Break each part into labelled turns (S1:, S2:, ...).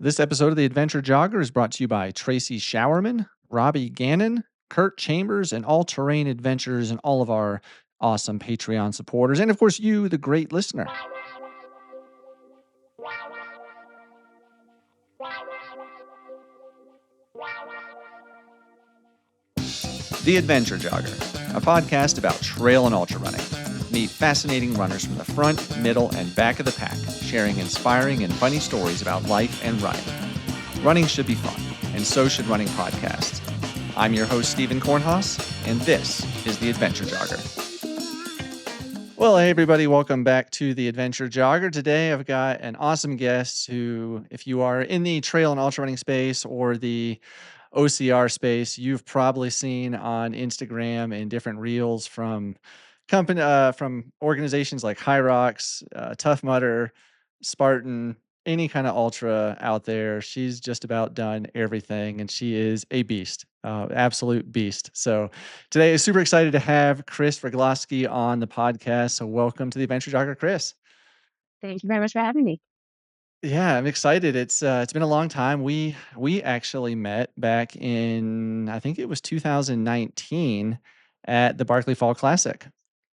S1: This episode of The Adventure Jogger is brought to you by Tracy Showerman, Robbie Gannon, Kurt Chambers, and All Terrain Adventures, and all of our awesome Patreon supporters. And of course, you, the great listener. The Adventure Jogger, a podcast about trail and ultra running. Meet fascinating runners from the front, middle, and back of the pack, sharing inspiring and funny stories about life and running. Running should be fun, and so should running podcasts. I'm your host, Stephen Kornhaus, and this is The Adventure Jogger. Well, hey, everybody, welcome back to The Adventure Jogger. Today, I've got an awesome guest who, if you are in the trail and ultra running space or the OCR space, you've probably seen on Instagram and different reels from from organizations like Hyrox, Tough Mudder, Spartan, any kind of ultra out there. She's just about done everything, and she is a beast, absolute beast. So today, I'm super excited to have Kris Rogloski on the podcast. So welcome to the Adventure Jogger, Kris.
S2: Thank you very much for having me.
S1: Yeah, I'm excited. It's been a long time. We actually met back in, I think it was 2019 at the Barkley Fall Classic.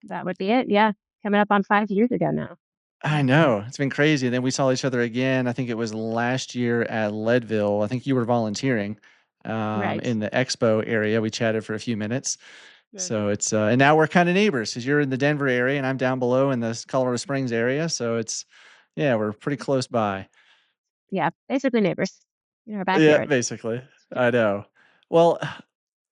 S2: That would be it. Yeah. Coming up on 5 years ago now.
S1: I know. It's been crazy. And then we saw each other again. I think it was last year at Leadville. I think you were volunteering
S2: Right.
S1: in the expo area. We chatted for a few minutes. So
S2: Mhm.
S1: it's and now we're kind of neighbors because you're in the Denver area and I'm down below in the Colorado Springs area. So yeah, we're pretty close by.
S2: Yeah. Basically neighbors in our
S1: Yeah,
S2: backyard.
S1: basically. I know. Well,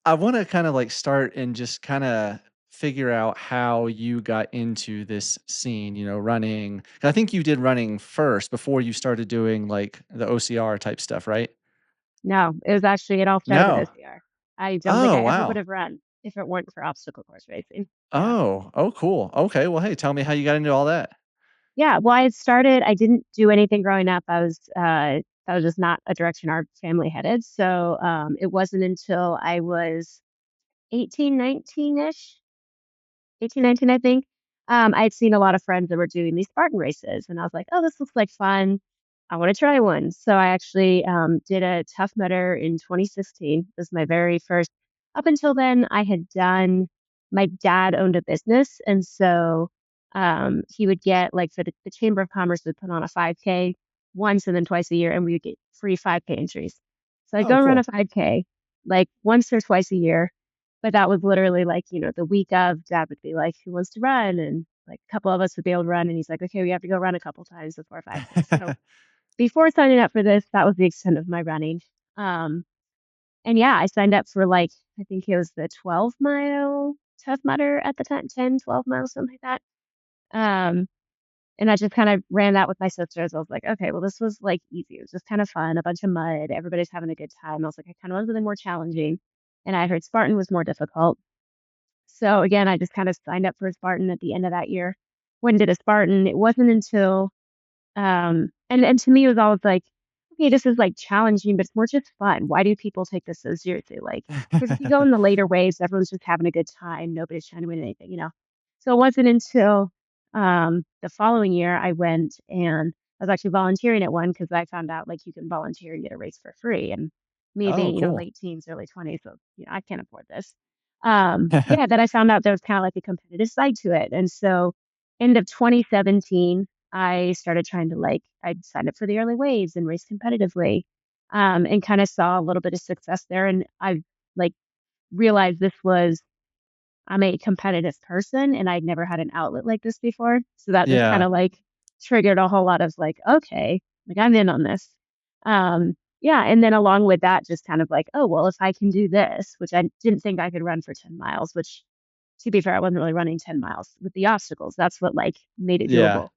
S1: I want to kind of like start and just kind of figure out how you got into this scene, running. 'Cause I think you did running first before you started doing like the OCR type stuff, right?
S2: No, it all started with
S1: No.
S2: OCR. I don't think
S1: Oh,
S2: I ever would
S1: wow.
S2: have run if it weren't for obstacle course racing. Yeah.
S1: Oh, cool. Okay. Well, hey, tell me how you got into all that.
S2: Yeah. Well, I didn't do anything growing up. That was just not a direction our family headed. So it wasn't until I was 18, 19-ish, 18, 19, I think. I'd seen a lot of friends that were doing these Spartan races, and I was like, "Oh, this looks like fun. I want to try one." So I actually did a Tough Mudder in 2016. This was my very first. Up until then, I had done. My dad owned a business, and so he would get like for the Chamber of Commerce would put on a 5K once and then twice a year, and we would get free 5K entries. So I'd
S1: Oh,
S2: go run a
S1: cool.
S2: 5K like once or twice a year, but that was literally like, the week of, dad would be like, "Who wants to run?" And like a couple of us would be able to run. And he's like, "Okay, we have to go run a couple times before 5K." So before signing up for this, that was the extent of my running. Um, and yeah, I signed up for like, I think it was the 12-mile Tough Mudder at the time, 10, 12 miles, something like that. And I just kind of ran that with my sisters. I was like, okay, well, this was like easy. It was just kind of fun, a bunch of mud. Everybody's having a good time. I was like, I kind of wanted something more challenging. And I heard Spartan was more difficult. So again, I just kind of signed up for a Spartan at the end of that year. When did a Spartan? It wasn't until and to me it was always like, okay, this is like challenging, but it's more just fun. Why do people take this so seriously? Like, because if you go in the later waves, everyone's just having a good time. Nobody's trying to win anything. So it wasn't until the following year I went and I was actually volunteering at one because I found out like you can volunteer and get a race for free. And me
S1: Oh,
S2: being,
S1: cool.
S2: late teens, early 20s, so I can't afford this. Yeah, then I found out there was kind of like a competitive side to it. And so end of 2017, I started trying to I signed up for the early waves and raced competitively, and kind of saw a little bit of success there. And I like realized I'm a competitive person and I'd never had an outlet like this before. So that just kind
S1: Yeah.
S2: of like triggered a whole lot of like, okay, like I'm in on this. Yeah. And then along with that, just kind of like, oh, well, if I can do this, which I didn't think I could run for 10 miles, which to be fair, I wasn't really running 10 miles with the obstacles. That's what like made it
S1: Yeah.
S2: doable.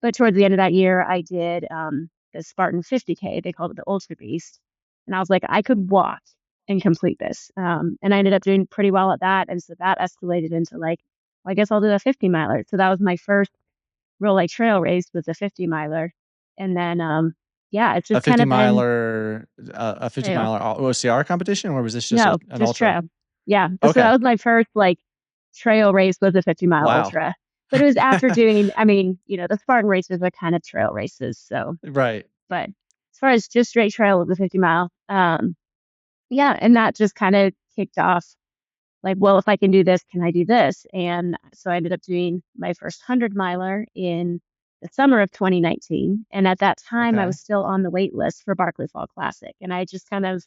S2: But towards the end of that year, I did the Spartan 50K. They called it the Ultra Beast. And I was like, I could walk and complete this. And I ended up doing pretty well at that. And so that escalated into like, well, I guess I'll do a 50 miler. So that was my first real like trail race was a 50 miler. And then, yeah, it's
S1: A
S2: just kind
S1: 50
S2: of been
S1: miler, a 50
S2: trail.
S1: miler OCR competition, or was this just
S2: No,
S1: an
S2: just
S1: ultra?
S2: trail. Yeah. So
S1: Okay.
S2: that was my first like trail race was a 50-mile
S1: Wow.
S2: ultra. But it was after doing, I mean, the Spartan races are kind of trail races. So,
S1: Right.
S2: but far as just straight trail, it was a 50 mile. Yeah, and that just kind of kicked off like, well, if I can do this, can I do this? And so I ended up doing my first 100 miler in the summer of 2019. And at that time, I
S1: Okay.
S2: was still on the wait list for Barkley Fall Classic. And I just kind of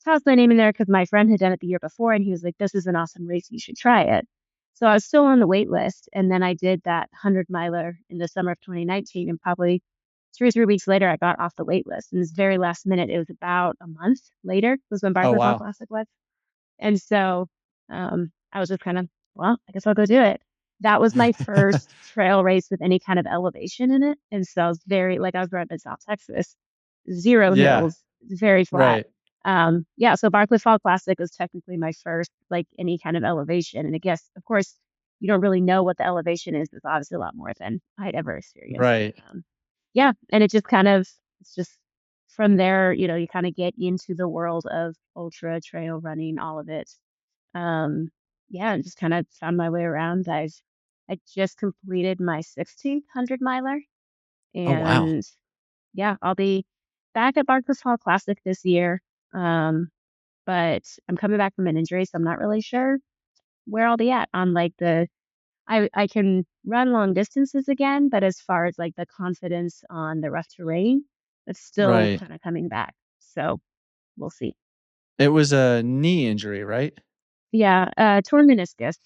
S2: tossed my name in there because my friend had done it the year before. And he was like, this is an awesome race. You should try it. So I was still on the wait list. And then I did that 100 miler in the summer of 2019. And probably 2 or 3 weeks later, I got off the wait list. And this very last minute, it was about a month later, was when
S1: Oh,
S2: Barkley Fall
S1: wow.
S2: Classic was. And so I was just kind of, well, I guess I'll go do it. That was my first trail race with any kind of elevation in it. And so I was very, like, I was running in South Texas, zero
S1: Yeah.
S2: hills, very flat.
S1: Right.
S2: Yeah, so Barkley Fall Classic was technically my first, like, any kind of elevation. And I guess, of course, you don't really know what the elevation is. It's obviously a lot more than I'd ever experienced.
S1: Right.
S2: Yeah, and it just kind of, it's just from there, you kind of get into the world of ultra trail running, all of it. Um, yeah, and just kind of found my way around. I just completed my 1600 miler,
S1: Oh, wow.
S2: and yeah, I'll be back at Barker's Hall Classic this year. Um, but I'm coming back from an injury, so I'm not really sure where I'll be at on like I can run long distances again, but as far as like the confidence on the rough terrain, it's still
S1: Right.
S2: kind of coming back. So we'll see.
S1: It was a knee injury, right?
S2: Yeah, torn meniscus.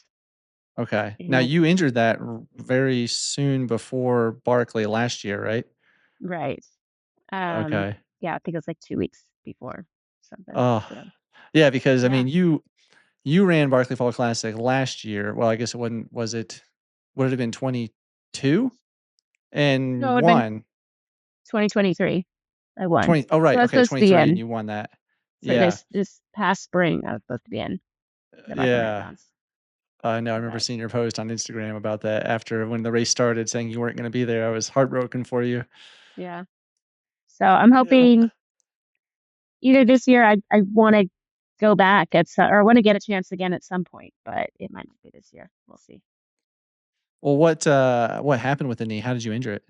S1: Okay. Now
S2: And
S1: you injured that very soon before Barkley last year, right?
S2: right. Um,
S1: Okay.
S2: yeah, I think it was like 2 weeks before something.
S1: Oh,
S2: So
S1: yeah, because I
S2: yeah.
S1: mean, you ran Barkley Fall Classic last year. Well, I guess it wasn't. Was it? Would it have been 22
S2: No, it
S1: and
S2: would have been
S1: one?
S2: 2023. I won.
S1: 20. Oh,
S2: So
S1: right.
S2: I was
S1: Okay,
S2: supposed to be
S1: 23, and
S2: in.
S1: you won that.
S2: So
S1: Yeah.
S2: this past spring, I was supposed to be in the Barkley
S1: Yeah.
S2: Marathons.
S1: No, I remember
S2: But
S1: seeing your post on Instagram about that after when the race started, saying you weren't going to be there. I was heartbroken for you.
S2: yeah. So I'm
S1: Yeah.
S2: hoping either this year I want to go back at some, or I want to get a chance again at some point, but it might not be this year. We'll see.
S1: Well, what happened with the knee? How did you injure it?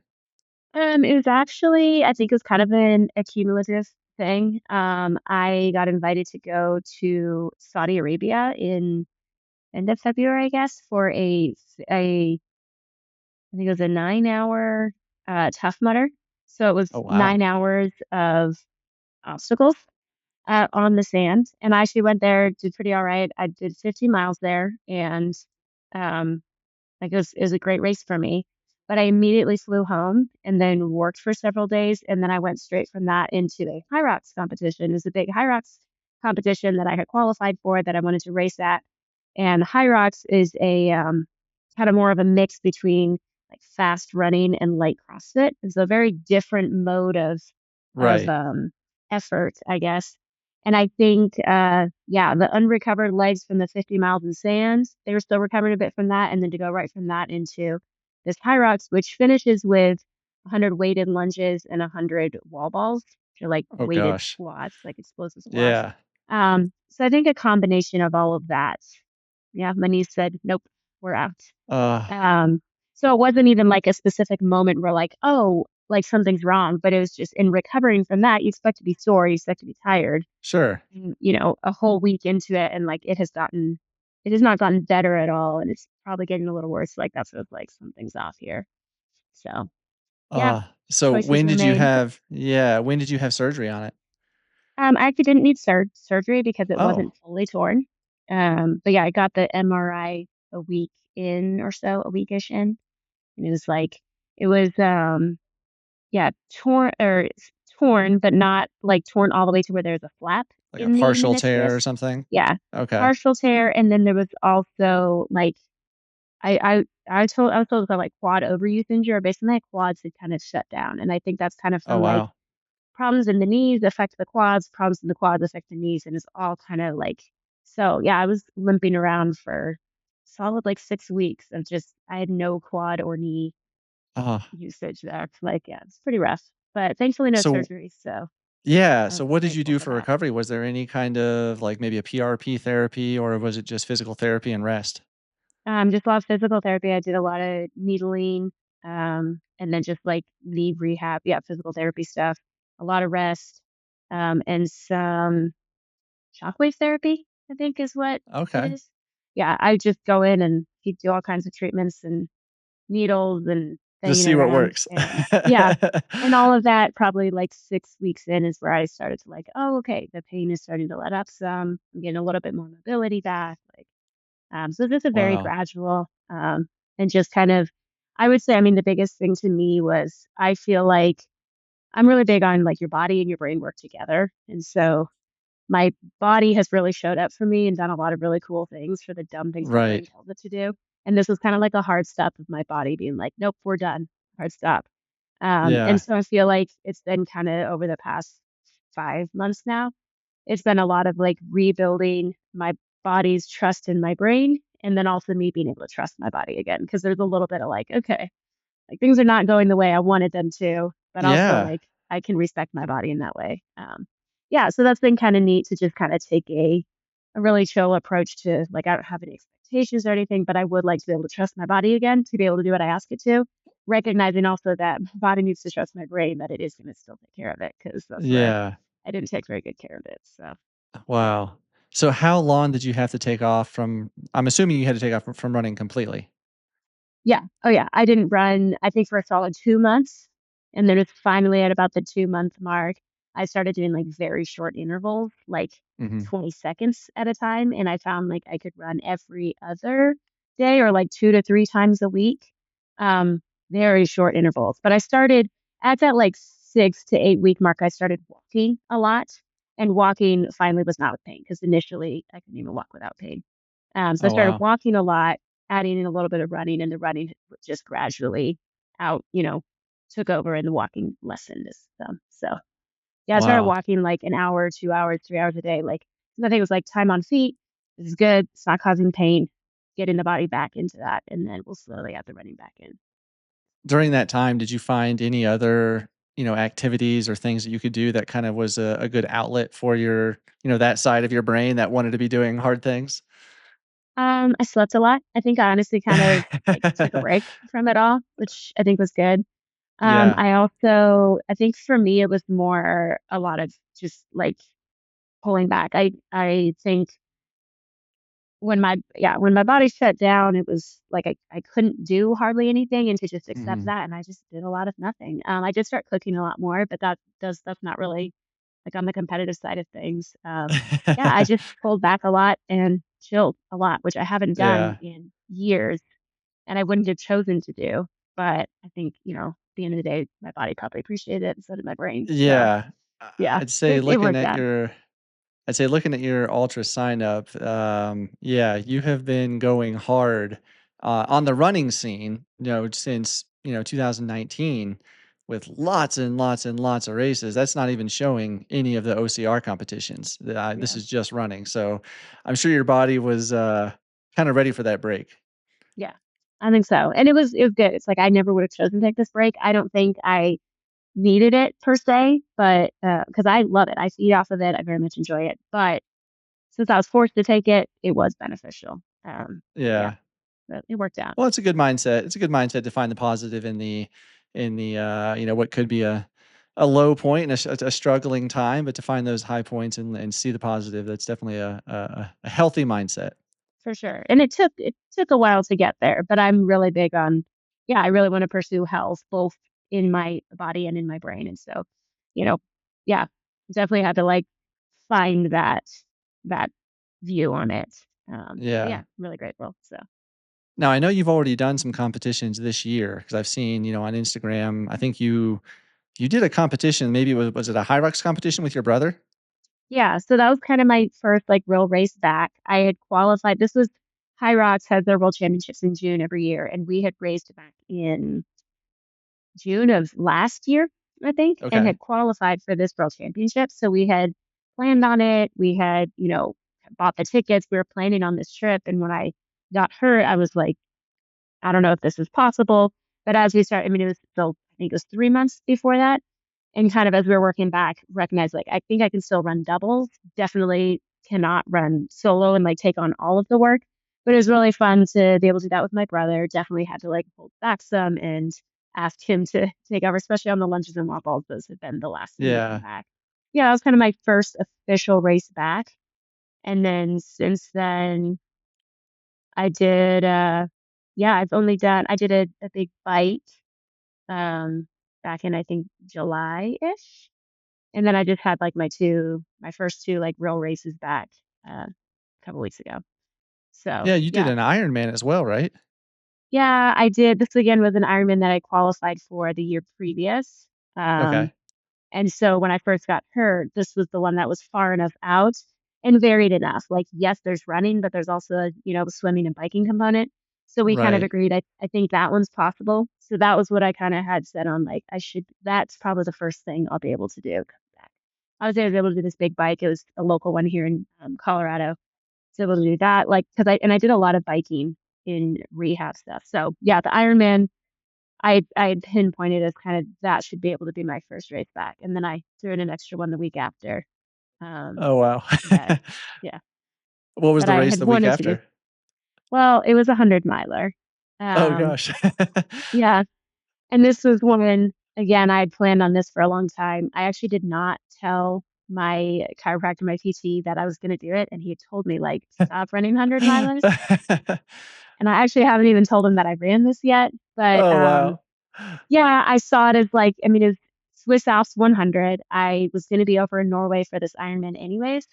S2: It was actually, I think it was kind of an accumulative thing. I got invited to go to Saudi Arabia in end of February, I guess, for a I think it was a 9 hour Tough Mudder. So it was
S1: Oh, wow.
S2: 9 hours of obstacles on the sand. And I actually went there, did pretty all right. I did 50 miles there, and um, like it was a great race for me. But I immediately flew home and then worked for several days. And then I went straight from that into a Hyrox competition. It was a big Hyrox competition that I had qualified for that I wanted to race at. And Hyrox is a kind of more of a mix between like fast running and light CrossFit. It's a very different mode of
S1: Right.
S2: effort, I guess. And I think, yeah, the unrecovered legs from the 50 miles in sand, they were still recovering a bit from that. And then to go right from that into this Hyrox, which finishes with 100 weighted lunges and 100 wall balls, which are like
S1: Oh,
S2: weighted
S1: gosh.
S2: squats, like explosive squats.
S1: Yeah.
S2: So I think a combination of all of that. Yeah, my niece said, nope, we're out.
S1: Uh,
S2: Um, so it wasn't even like a specific moment where like, oh, like something's wrong, but it was just in recovering from that, you expect to be sore, you expect to be tired,
S1: sure.
S2: and, a whole week into it, and like it has not gotten better at all, and it's probably getting a little worse. Like that's what it's like, something's off here. So yeah,
S1: So
S2: choices
S1: when
S2: were
S1: did you
S2: made.
S1: have when did you have surgery on it?
S2: I actually didn't need surgery because it
S1: Oh,
S2: wasn't fully torn. But yeah, I got the MRI a week in or so, a weekish in, and it was like it was yeah, torn, but not like torn all the way to where there's a flap
S1: like a
S2: in the
S1: partial tear
S2: meniscus.
S1: or something?
S2: Yeah,
S1: Okay.
S2: partial tear, and then there was also like I was told it was like quad overuse injury, or basically my quads had kind of shut down, and I think that's kind of
S1: Oh,
S2: from like
S1: wow.
S2: problems in the knees affect the quads, problems in the quads affect the knees, and it's all kind of like so. Yeah, I was limping around for solid like 6 weeks of just I had no quad or knee
S1: Uh,
S2: usage there. Like, yeah, it's pretty rough. But thankfully, no
S1: so
S2: surgery, so
S1: yeah,
S2: I'm
S1: so what did you
S2: grateful
S1: do
S2: for
S1: for
S2: that.
S1: recovery? Was there any kind of like maybe a PRP therapy or was it just physical therapy and rest?
S2: Just a lot of physical therapy. I did a lot of needling, and then just like knee rehab. Yeah, physical therapy stuff. a lot of rest, and some shockwave therapy, I think is what it
S1: Okay.
S2: is. Yeah, I just go in and he do all kinds of treatments and needles and
S1: Just
S2: banging
S1: see what
S2: around.
S1: works.
S2: And yeah, and all of that probably like 6 weeks in is where I started to like, oh, okay, the pain is starting to let up some. I'm getting a little bit more mobility back. Like, so this is a very
S1: Wow.
S2: gradual, and just kind of, I would say, I mean, the biggest thing to me was I feel like I'm really big on like your body and your brain work together. And so my body has really showed up for me and done a lot of really cool things for the dumb things my brain
S1: Right.
S2: tells it to do. And this was kind of like a hard stop of my body being like, nope, we're done. Hard stop. And
S1: Yeah.
S2: so I feel like it's been kind of over the past 5 months now. It's been a lot of like rebuilding my body's trust in my brain and then also me being able to trust my body again. Cause there's a little bit of like, okay, like things are not going the way I wanted them to, but also
S1: Yeah.
S2: like I can respect my body in that way. Yeah, so that's been kind of neat to just kind of take a really chill approach to like I don't have any expectations or anything, but I would like to be able to trust my body again to be able to do what I ask it to, recognizing also that my body needs to trust my brain that it is going to still take care of it because that's where
S1: Yeah.
S2: I didn't take very good care of it. So yeah.
S1: Wow. So how long did you have to take off from I'm assuming you had to take off from running completely?
S2: Yeah. Oh, yeah. I didn't run, I think, for a solid 2 months, and then it's finally at about the 2-month mark, I started doing, like, very short intervals, like
S1: Mhm.
S2: 20 seconds at a time, and I found, like, I could run every other day or, like, 2 to 3 times a week, very short intervals. But I started at that, like, 6 to 8 week mark, I started walking a lot, and walking finally was not with pain because initially I couldn't even walk without pain. So I
S1: Oh,
S2: started
S1: wow.
S2: walking a lot, adding in a little bit of running, and the running just gradually took over and the walking lessened. So yeah, I started
S1: Wow.
S2: walking like an hour, 2 hours, 3 hours a day. Like I think it was like time on feet. This is good. It's not causing pain. Getting the body back into that, and then we'll slowly add the running back in.
S1: During that time, did you find any other, activities or things that you could do that kind of was a good outlet for your, that side of your brain that wanted to be doing hard things?
S2: I slept a lot. I think I honestly kind of like took a break from it all, which I think was good.
S1: Yeah.
S2: I think for me, it was more a lot of just like pulling back. I think when my body shut down, it was like I couldn't do hardly anything and to just accept
S1: Mhm.
S2: that. And I just did a lot of nothing. I did start cooking a lot more, but that's not really like on the competitive side of things. Yeah, I just pulled back a lot and chilled a lot, which I haven't done
S1: Yeah.
S2: in years and I wouldn't have chosen to do. But I think, at the end of the day, my body probably appreciated it, and so did my brain. So
S1: Yeah.
S2: yeah,
S1: I'd say
S2: it
S1: looking
S2: worked
S1: at
S2: out
S1: your ultra sign up, yeah, you have been going hard on the running scene, since 2019, with lots and lots and lots of races. That's not even showing any of the OCR competitions. This
S2: yeah.
S1: is just running. So I'm sure your body was kind of ready for that break.
S2: Yeah, I think so, and it was good. It's like I never would have chosen to take this break. I don't think I needed it per se, but because I love it, I feed off of it. I very much enjoy it. But since I was forced to take it, it was beneficial. So yeah,
S1: Yeah.
S2: but it worked out
S1: Well, it's a good mindset. It's a good mindset to find the positive in the what could be a low point and a struggling time, but to find those high points and see the positive, that's definitely a healthy mindset.
S2: for sure. And it took a while to get there, but I'm really big on yeah, I really want to pursue health both in my body and in my brain. And so, you know, yeah, definitely had to like find that view on it. So
S1: Yeah.
S2: yeah, really grateful. So
S1: Now I know you've already done some competitions this year because I've seen, on Instagram. I think you did a competition. Maybe was it a Hyrox competition with your brother?
S2: yeah, so that was kind of my first like real race back. I had qualified. This was Hyrox has their world championships in June every year, and we had raced back in June of last year, I think, and
S1: Okay.
S2: had qualified for this world championship. So we had planned on it. We had, bought the tickets. We were planning on this trip. And when I got hurt, I was like, I don't know if this is possible. But as we started, I mean, it was still, I think it was 3 months before that. And kind of as we were working back, recognized like, I think I can still run doubles. Definitely cannot run solo and like take on all of the work. But it was really fun to be able to do that with my brother. Definitely had to like hold back some and asked him to take over, especially on the lunges and wall balls. Those have been the last thing to come
S1: Yeah.
S2: back. Yeah, that was kind of my first official race back. And then since then, I did, yeah, I did a big bite um, back in, I think, July-ish. And then I just had like my first two like real races back a couple weeks ago. So
S1: Yeah, you did
S2: yeah,
S1: an Ironman as well, right?
S2: yeah, I did. This again was an Ironman that I qualified for the year previous. Um,
S1: Okay.
S2: and so when I first got hurt, this was the one that was far enough out and varied enough. Like, yes, there's running, but there's also a, the swimming and biking component. So we kind of
S1: Right.
S2: agreed, I think that one's possible. So that was what I kind of had set on, like, that's probably the first thing I'll be able to do. I was able to do this big bike. It was a local one here in Colorado. So able to do that, like, and I did a lot of biking in rehab stuff. So yeah, the Ironman, I had pinpointed as kind of that should be able to be my first race back, and then I threw in an extra one the week after. Um,
S1: Oh, wow.
S2: that yeah,
S1: What was
S2: that
S1: the
S2: I
S1: race
S2: had
S1: the week
S2: wanted to do.
S1: after?
S2: Well, it was a 100 miler.
S1: Oh
S2: Um,
S1: gosh.
S2: yeah, and this was one again. I had planned on this for a long time. I actually did not tell my chiropractor, my PT, that I was going to do it, and he had told me like stop running 100 milers. And I actually haven't even told him that I ran this yet. But
S1: Oh, wow.
S2: yeah, I saw it as like, I mean, it's Swiss Alps 100. I was going to be over in Norway for this Ironman anyways.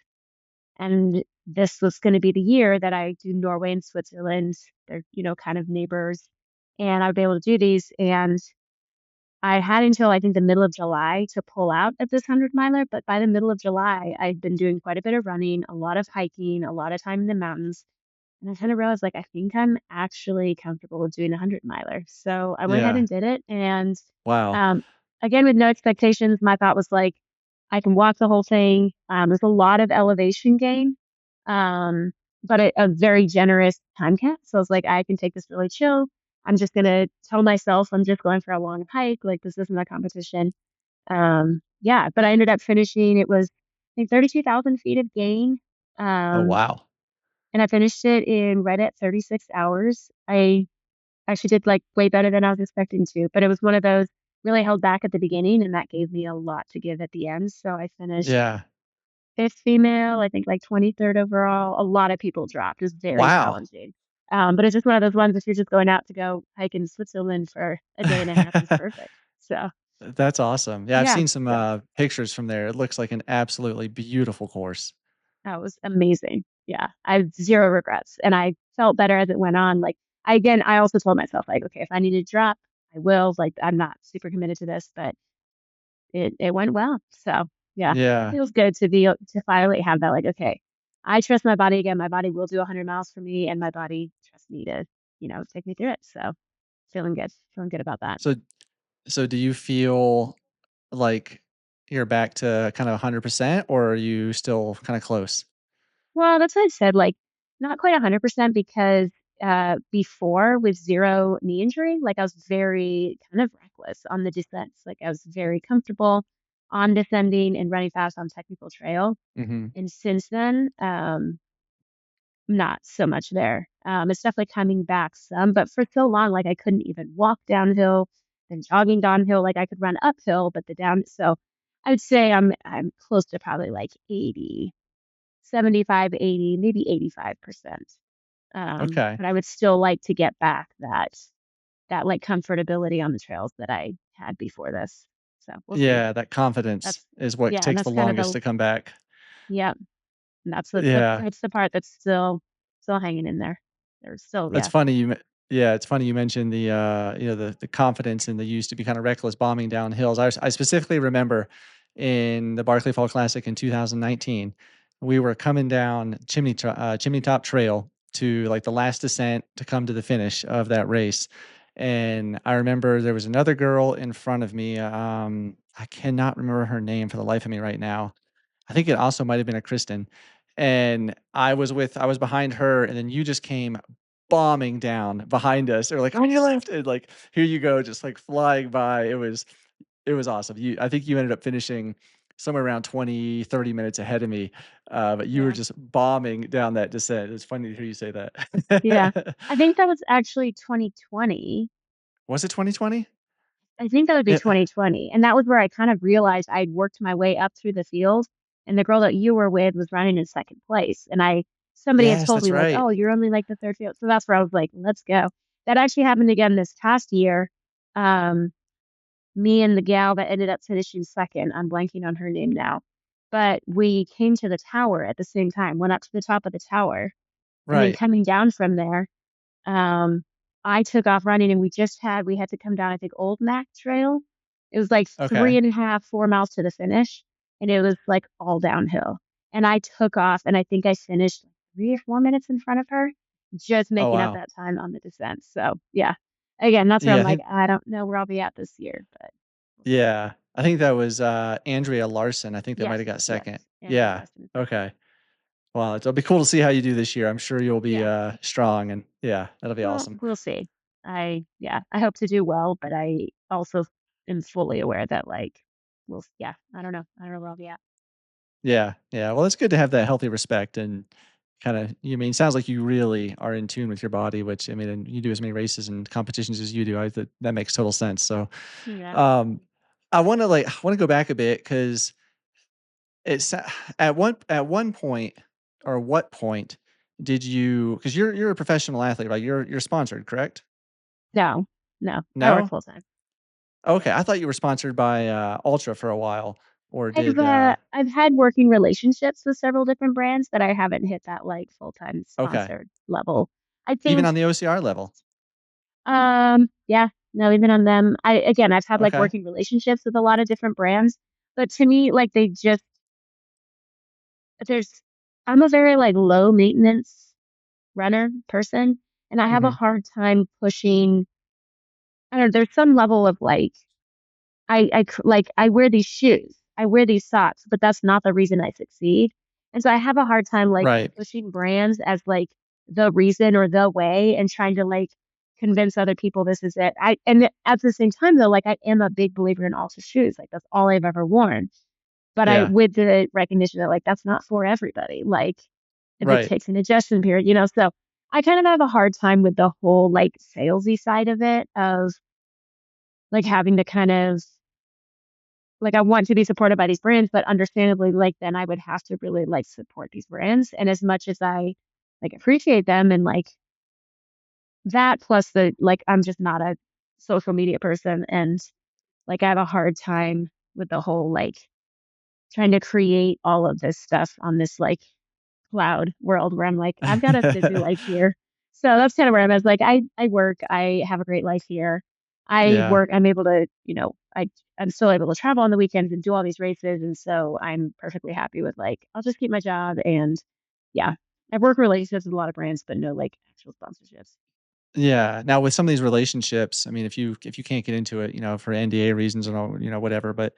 S2: And this was going to be the year that I do Norway and Switzerland. They're, kind of neighbors. And I'd be able to do these. And I had until I think the middle of July to pull out of this 100 miler. But by the middle of July, I'd been doing quite a bit of running, a lot of hiking, a lot of time in the mountains. And I kind of realized, like, I think I'm actually comfortable with doing a 100 miler. So I went ahead
S1: Yeah.
S2: and did it. And
S1: Wow.
S2: um, again, with no expectations, my thought was like, I can walk the whole thing. There's a lot of elevation gain, um, but a very generous time cap. So I was like, I can take this really chill. I'm just going to tell myself I'm just going for a long hike. Like, this isn't a competition. Yeah, but I ended up finishing, it was, I think, 32,000 feet of gain.
S1: Oh,
S2: Um,
S1: wow.
S2: and I finished it in right at 36 hours. I actually did like way better than I was expecting to, but it was one of those really held back at the beginning, and that gave me a lot to give at the end. So I finished
S1: Yeah.
S2: fifth female, I think like 23rd overall. A lot of people dropped. It was very
S1: Wow.
S2: challenging. But it's just one of those ones, if you're just going out to go hike in Switzerland for a day and a half, is perfect. So
S1: That's awesome. Yeah, I've
S2: yeah,
S1: seen some,
S2: so
S1: pictures from there. It looks like an absolutely beautiful course.
S2: that was amazing. Yeah, I have zero regrets, and I felt better as it went on. Like, I also told myself, like, okay, if I need to drop, I will. Like, I'm not super committed to this, but it went well. So yeah,
S1: Yeah.
S2: feels good to finally have that. Like, okay, I trust my body again. My body will do 100 miles for me, and my body trusts me to, take me through it. So feeling good about that.
S1: So so do you feel like you're back to kind of 100%, or are you still kinda close?
S2: Well, that's what I said. Like, not quite 100% because before with zero knee injury, like I was very kind of reckless on the descents. Like I was very comfortable on descending and running fast on technical trail.
S1: Mhm.
S2: And since then, not so much there. It's definitely coming back some, but for so long, like I couldn't even walk downhill, then jogging downhill, like I could run uphill, but the down. So I would say I'm close to probably like 80, 75, 80, maybe 85%.
S1: Okay.
S2: But I would still like to get back that like comfortability on the trails that I had before this. So we'll see.
S1: Yeah, that confidence
S2: That's
S1: is what
S2: yeah, and
S1: takes the
S2: that's kind of
S1: longest to come back.
S2: yeah, and
S1: Yeah.
S2: that's the part that's still hanging in there. There's still
S1: It's
S2: yeah.
S1: funny you me yeah, it's funny you mentioned the, the confidence and the used to be kinda reckless bombing down hills. I specifically remember in the Barkley Fall Classic in 2019, we were coming down Chimney Top Trail to, like, the last descent to come to the finish of that race, and I remember there was another girl in front of me, I cannot remember her name for the life of me right now. I think it also might have been a Kristen, and I was behind her, and then you just came bombing down behind us. They were like, "On your left," and, like, here you go, just, like, flying by. It was awesome. I think you ended up finishing somewhere around 20, 30 minutes ahead of me, but you were
S2: Yeah.
S1: just bombing down that descent. It's funny to hear you say
S2: Yeah.
S1: that.
S2: I think that was actually 2020.
S1: Was it 2020?
S2: I think that would be
S1: It
S2: 2020. And that was where I kind of realized I'd worked my way up through the field. And the girl that you were with was running in second place. And somebody had
S1: yes,
S2: told
S1: that's
S2: me, like,
S1: right.
S2: oh, you're only like the third field. So that's where I was like, let's go. That actually happened again this past year. Um, Me and the gal that ended up finishing second, I'm blanking on her name now, but we came to the tower at the same time, went up to the top of the tower. And then
S1: Right.
S2: coming down from there, um, I took off running and we had to come down, I think, Old Mac Trail. It was like
S1: Okay.
S2: 3.5, 4 miles to the finish, and it was like all downhill. And I took off, and I think I finished 3 or 4 minutes in front of her, just
S1: Oh,
S2: making up
S1: wow.
S2: that time on the descent. So, yeah. Again, that's where
S1: Yeah,
S2: I'm
S1: I
S2: like,
S1: think
S2: I don't know where I'll be at this year, but we'll see.
S1: yeah. I think that was, Andrea Larson. I think that might
S2: Yes,
S1: have got
S2: yes.
S1: second.
S2: Andrea
S1: Yeah.
S2: Larson is second.
S1: Okay. Well, it'll be cool to see how you do this year. I'm sure you'll be,
S2: Yeah.
S1: strong and yeah, that'll be
S2: Well,
S1: awesome.
S2: we'll see. I hope to do well, but I also am fully aware that like, yeah, I don't know. I don't know where I'll be at.
S1: Yeah, yeah. Well, it's good to have that healthy respect and kinda you mean, sounds like you really are in tune with your body, which I mean, and you do as many races and competitions as you do. I that makes total sense. So,
S2: Yeah.
S1: um, I wanna go back a bit because it's at one point or what point did you because you're a professional athlete, right? You're sponsored, correct?
S2: No, no, I work
S1: No?
S2: full time.
S1: Okay, I thought you were sponsored by, Ultra for a while or
S2: I've
S1: did,
S2: I've had working relationships with several different brands, but I haven't hit that like full time
S1: okay.
S2: sponsored level. I
S1: Even
S2: think
S1: on the OCR level?
S2: yeah, no, even on them. I've had like
S1: Okay.
S2: working relationships with a lot of different brands, but to me, like they just there's I'm a very like low maintenance runner person, and I have a
S1: Mhm.
S2: hard time pushing. I don't know. There's some level of like like I wear these shoes, I wear these socks, but that's not the reason I succeed. And so I have a hard time like
S1: Right.
S2: pushing brands as like the reason or the way, and trying to like convince other people this is it. At the same time though, like I am a big believer in Ultra shoes. Like that's all I've ever worn. But I
S1: Yeah.
S2: with the recognition that like that's not for everybody. Like if it
S1: Right.
S2: takes an adjustment period, so I kind of have a hard time with the whole like salesy side of it of like having to kind of like I want to be supported by these brands, but understandably, like then I would have to really like support these brands. And as much as I like appreciate them and like that plus the like I'm just not a social media person, and like I have a hard time with the whole like trying to create all of this stuff on this like cloud world where I'm like, I've got a busy life here. So that's kind of where I'm at. Like I work, I have a great life here.
S1: Yeah.
S2: I'm able to, I'm still able to travel on the weekends and do all these races. And so I'm perfectly happy with like, I'll just keep my job. And yeah, I've worked relationships with a lot of brands, but no like actual sponsorships.
S1: Yeah. Now with some of these relationships, I mean, if you can't get into it, for NDA reasons and all, whatever, but,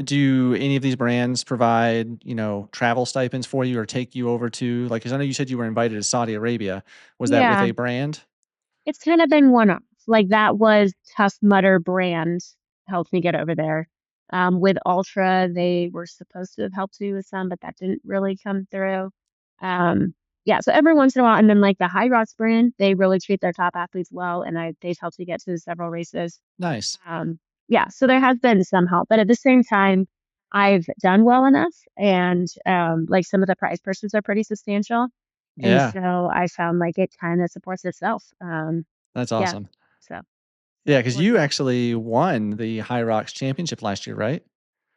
S1: do any of these brands provide, travel stipends for you or take you over to like, 'cause I know you said you were invited to Saudi Arabia. Was that with
S2: Yeah,
S1: a brand?
S2: it's kind of been one off. Like that was Tough Mudder brand helped me get over there. With Ultra, they were supposed to have helped me with some, but that didn't really come through. Yeah, so every once in a while, and then like the Hyrox brand, they really treat their top athletes well, and they've helped me get to several races.
S1: Nice.
S2: Yeah, so there has been some help, but at the same time, I've done well enough, and like some of the prize purses are pretty substantial, and
S1: Yeah.
S2: so I found like it kind of supports itself.
S1: That's
S2: Yeah,
S1: awesome.
S2: so
S1: Yeah,
S2: it's
S1: because
S2: worked
S1: you
S2: well.
S1: actually won the Hyrox championship last year, right?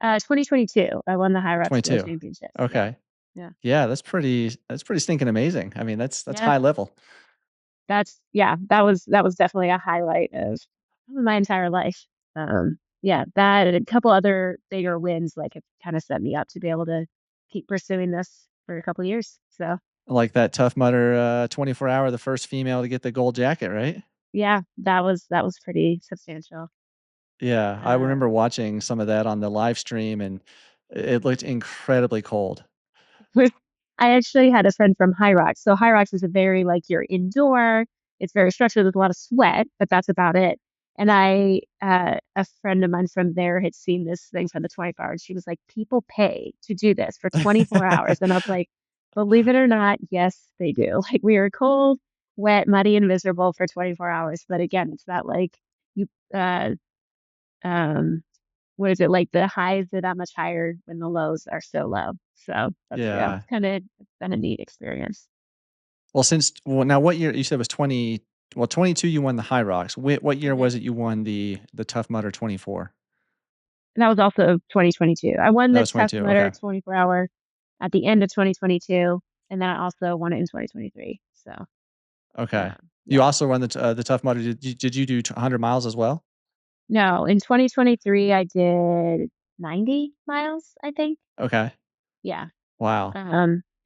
S2: 2022, I won the Hyrox World
S1: 22.
S2: Championships. Yeah,
S1: Okay.
S2: yeah,
S1: Yeah, that's pretty stinking amazing. I mean, that's
S2: yeah.
S1: high level.
S2: That was definitely a highlight of my entire life. Yeah, that and a couple other bigger wins like have kind of set me up to be able to keep pursuing this for a couple years. So
S1: Like that Tough Mudder, 24 hour, the first female to get the gold jacket, right?
S2: yeah, that was pretty substantial.
S1: Yeah, I
S2: Uh,
S1: remember watching some of that on the live stream, and it looked incredibly cold.
S2: with I actually had a friend from Hyrox. So Hyrox is a very like you're indoor. It's very structured. There's a lot of sweat, but that's about it. And a friend of mine from there had seen this thing from the 24 hours. She was like, people pay to do this for 24 hours. And I was like, believe it or not, yes, they do. Like we are cold, wet, muddy, and miserable for 24 hours. But again, it's that like you. um, what is it like? The highs are that much higher when the lows are so low. So that's yeah,
S1: Yeah.
S2: it's kind of been a neat experience.
S1: Well, now what year you said was 20, well, 22 you won the Hyrox. What year
S2: Mhm.
S1: was it you won the Tough Mudder 24?
S2: And that was also 2022. I won
S1: That
S2: the
S1: was
S2: Tough
S1: 22.
S2: Mudder
S1: Okay.
S2: 24-hour at the end of 2022, and then I also won it in 2023. So
S1: Okay. You
S2: yeah.
S1: also run the Tough Mudder. Did you do 100 miles as well?
S2: No, in 2023 I did 90 miles, I think.
S1: Okay.
S2: Yeah.
S1: Wow.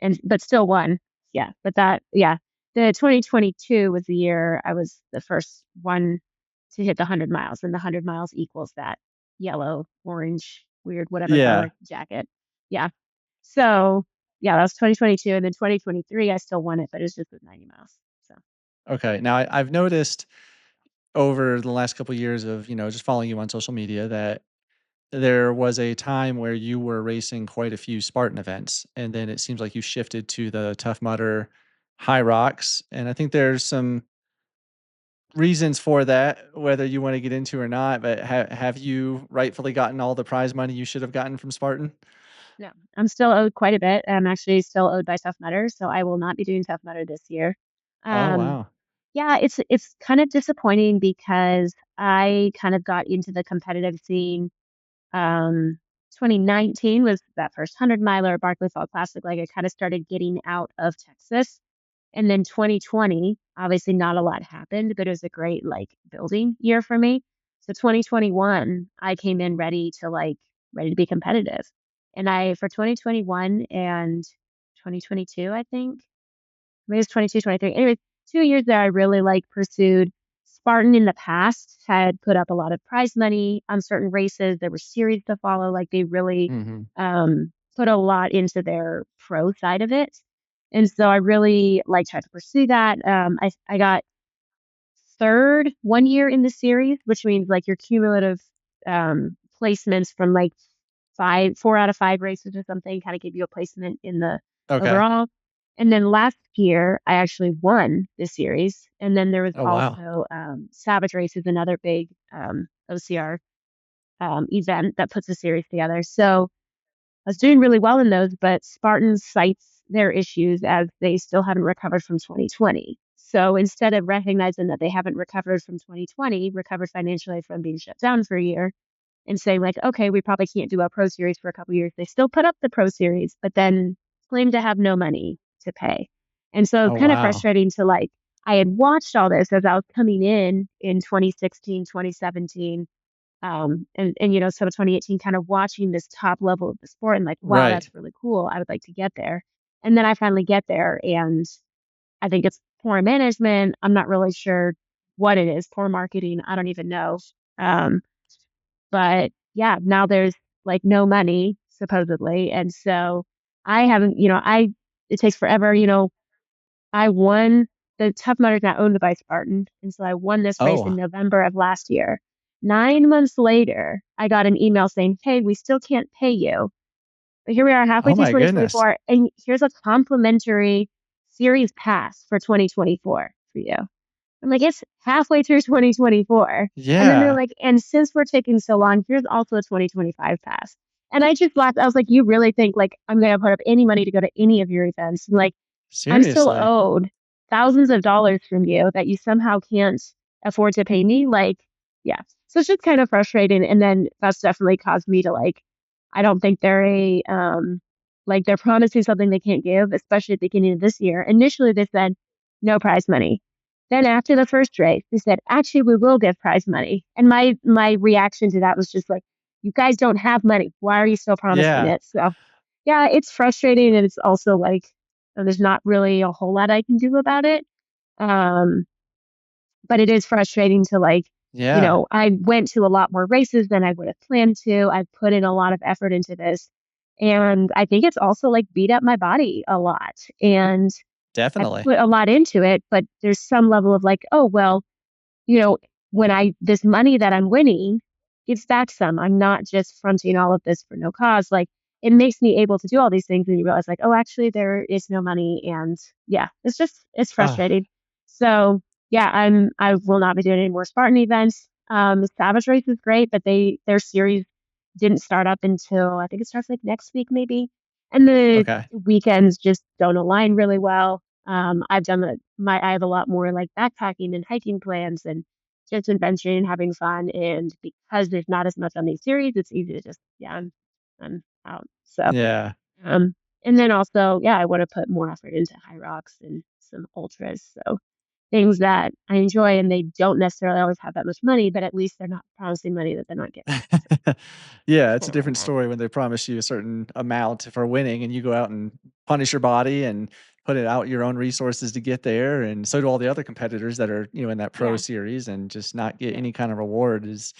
S2: And but still won. Yeah, but that yeah. The 2022 was the year I was the first one to hit the 100 miles, and the 100 miles equals that yellow, orange, weird, whatever
S1: Yeah.
S2: color jacket. Yeah. So, yeah, that was 2022, and then 2023 I still won it, but it's just with 90 miles. So,
S1: Okay. Now I've noticed over the last couple years of, just following you on social media that there was a time where you were racing quite a few Spartan events, and then it seems like you shifted to the Tough Mudder High Rocks, and I think there's some reasons for that, whether you wanna get into or not, but have you rightfully gotten all the prize money you should have gotten from Spartan?
S2: no, I'm still owed quite a bit. I'm actually still owed by Tough Mudder, so I will not be doing Tough Mudder this year.
S1: Oh,
S2: Um,
S1: wow.
S2: yeah, it's kind of disappointing because I kind of got into the competitive scene. Um, 2019 was that first 100 miler, Barkley Fall Classic. Like I kind of started getting out of Texas. And then 2020, obviously not a lot happened, but it was a great like building year for me. So 2021, I came in ready to be competitive. And I for 2021 and 2022, I think maybe it's 22, 23. Anyway, 2 years there, I really like pursued. Spartan in the past had put up a lot of prize money on certain races. There were series to follow. Like they really
S1: Mhm.
S2: put a lot into their pro side of it. And so I really like tried to pursue that. I got third 1 year in the series, which means like your cumulative placements from like 4 out of 5 races or something kind of give you a placement in the
S1: Okay.
S2: overall. And then last year, I actually won the series. And then there was
S1: Oh, wow.
S2: also Savage Races, another big OCR event that puts a series together. So I was doing really well in those, but Spartan cites their issues as they still haven't recovered from 2020. So instead of recognizing that they haven't recovered from 2020, recovered financially from being shut down for a year, and saying like, okay, we probably can't do a pro series for a couple years. They still put up the pro series, but then claim to have no money to pay. And so
S1: Oh,
S2: kind of
S1: wow.
S2: frustrating to like, I had watched all this as I was coming in 2016, 2017, and some of 2018, kind of watching this top level of the sport and like, wow,
S1: Right.
S2: that's really cool. I would like to get there. And then I finally get there, and I think it's poor management. I'm not really sure what it is. Poor marketing. I don't even know. Um, but yeah, now there's like no money supposedly, and so I haven't. It takes forever. I won the Tough Mudder is now owned by Spartan, and so I won this race in
S1: Oh.
S2: November of last year. 9 months later, I got an email saying, "Hey, we still can't pay you, but here we are halfway
S1: Oh
S2: through
S1: my goodness.
S2: 2024, and here's a complimentary series pass for 2024 for you." I'm like, it's halfway through 2024. And then they're
S1: Yeah.
S2: like, and since we're taking so long, here's also a 2025 pass. And I just laughed. I was like, you really think like I'm going to put up any money to go to any of your events? And like, I'm still
S1: Seriously.
S2: owed thousands of dollars from you that you somehow can't afford to pay me. Like, yeah. So it's just kind of frustrating. And then that's definitely caused me to like, I don't think like they're promising something they can't give, especially at the beginning of this year. Initially, they said no prize money. Then after the first race, they said, actually, we will give prize money. And my reaction to that was just like, you guys don't have money. Why are you still promising
S1: Yeah.
S2: it? So yeah, it's frustrating, and it's also like there's not really a whole lot I can do about it. Um, but it is frustrating to like,
S1: Yeah.
S2: I went to a lot more races than I would have planned to. I've put in a lot of effort into this. And I think it's also like beat up my body a lot. And I
S1: Definitely.
S2: put a lot into it, but there's some level of like, oh, well, you know, this money that I'm winning gives back some. I'm not just fronting all of this for no cause. Like it makes me able to do all these things. And you realize like, oh, actually there is no money. And yeah, it's
S1: Ah.
S2: frustrating. So yeah, I will not be doing any more Spartan events. Savage Race is great, but their series didn't start up until I think it starts like next week maybe, and the
S1: Okay.
S2: weekends just don't align really well. I've done I have a lot more like backpacking and hiking plans and just adventuring and having fun, and because there's not as much on these series, it's easy to just yeah, I'm out. So
S1: Yeah.
S2: um, and then also yeah, I want to put more effort into Hyrox and some ultras. So things that I enjoy and they don't necessarily always have that much money, but at least they're not promising money that they're not getting. So
S1: Yeah,
S2: that's
S1: it's a
S2: kind of where
S1: different
S2: I'm at.
S1: story when they promise you a certain amount for winning and you go out and punish your body and put it out your own resources to get there, and so do all the other competitors that are, in that pro
S2: Yeah.
S1: series and just not get
S2: Yeah.
S1: any kind of reward is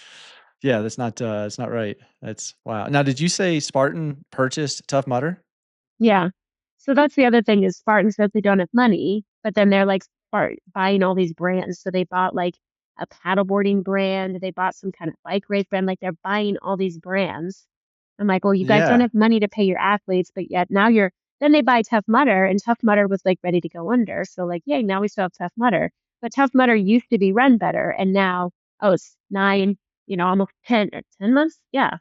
S1: yeah, that's not, it's not right. That's wow. Now did you say Spartan purchased Tough Mudder?
S2: Yeah. So that's the other thing is Spartan says they don't have money, but then they're like buying all these brands. So they bought like a paddleboarding brand, they bought some kind of bike race brand, like they're buying all these brands. I'm like, well, you guys don't
S1: Yeah.
S2: have money to pay your athletes, but yet now you're then they buy Tough Mudder and Tough Mudder was like ready to go under. So like, yay, now we still have Tough Mudder. But Tough Mudder used to be run better and now, oh, it's 9, almost 10 or 10 months. Yeah.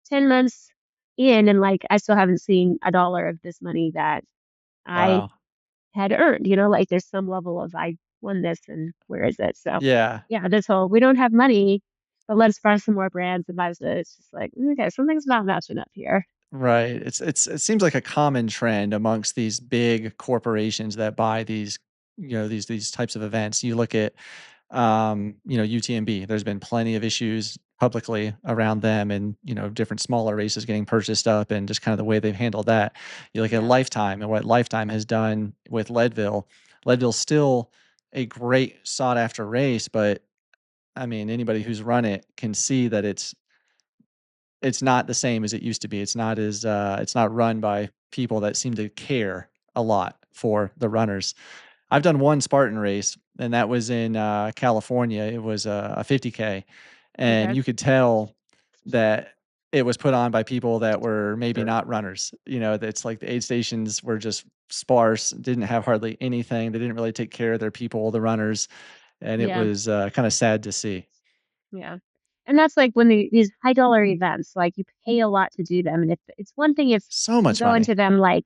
S2: 10 months in and like I still haven't seen a dollar of this money that I
S1: Wow.
S2: had earned, like there's some level of I won this and where is it? So
S1: Yeah.
S2: yeah, this whole we don't have money, but let's buy some more brands and buy this. It's just like, okay, something's not matching up here.
S1: Right. It seems like a common trend amongst these big corporations that buy these, these types of events. You look at UTMB. There's been plenty of issues publicly around them and, different smaller races getting purchased up and just kind of the way they've handled that. You look at
S2: Yeah.
S1: Lifetime and what Lifetime has done with Leadville. Leadville's still a great sought after race, but I mean, anybody who's run it can see that it's not the same as it used to be. It's not run by people that seem to care a lot for the runners. I've done one Spartan race, and that was in, California. It was a 50K, and
S2: Okay.
S1: you could tell that it was put on by people that were maybe not runners. It's like the aid stations were just sparse, didn't have hardly anything. They didn't really take care of their people, the runners, and it
S2: Yeah.
S1: was, kinda sad to see.
S2: Yeah. And that's like when these high dollar events, like you pay a lot to do them. And if it's one thing if
S1: So
S2: you
S1: much
S2: go into
S1: money.
S2: them like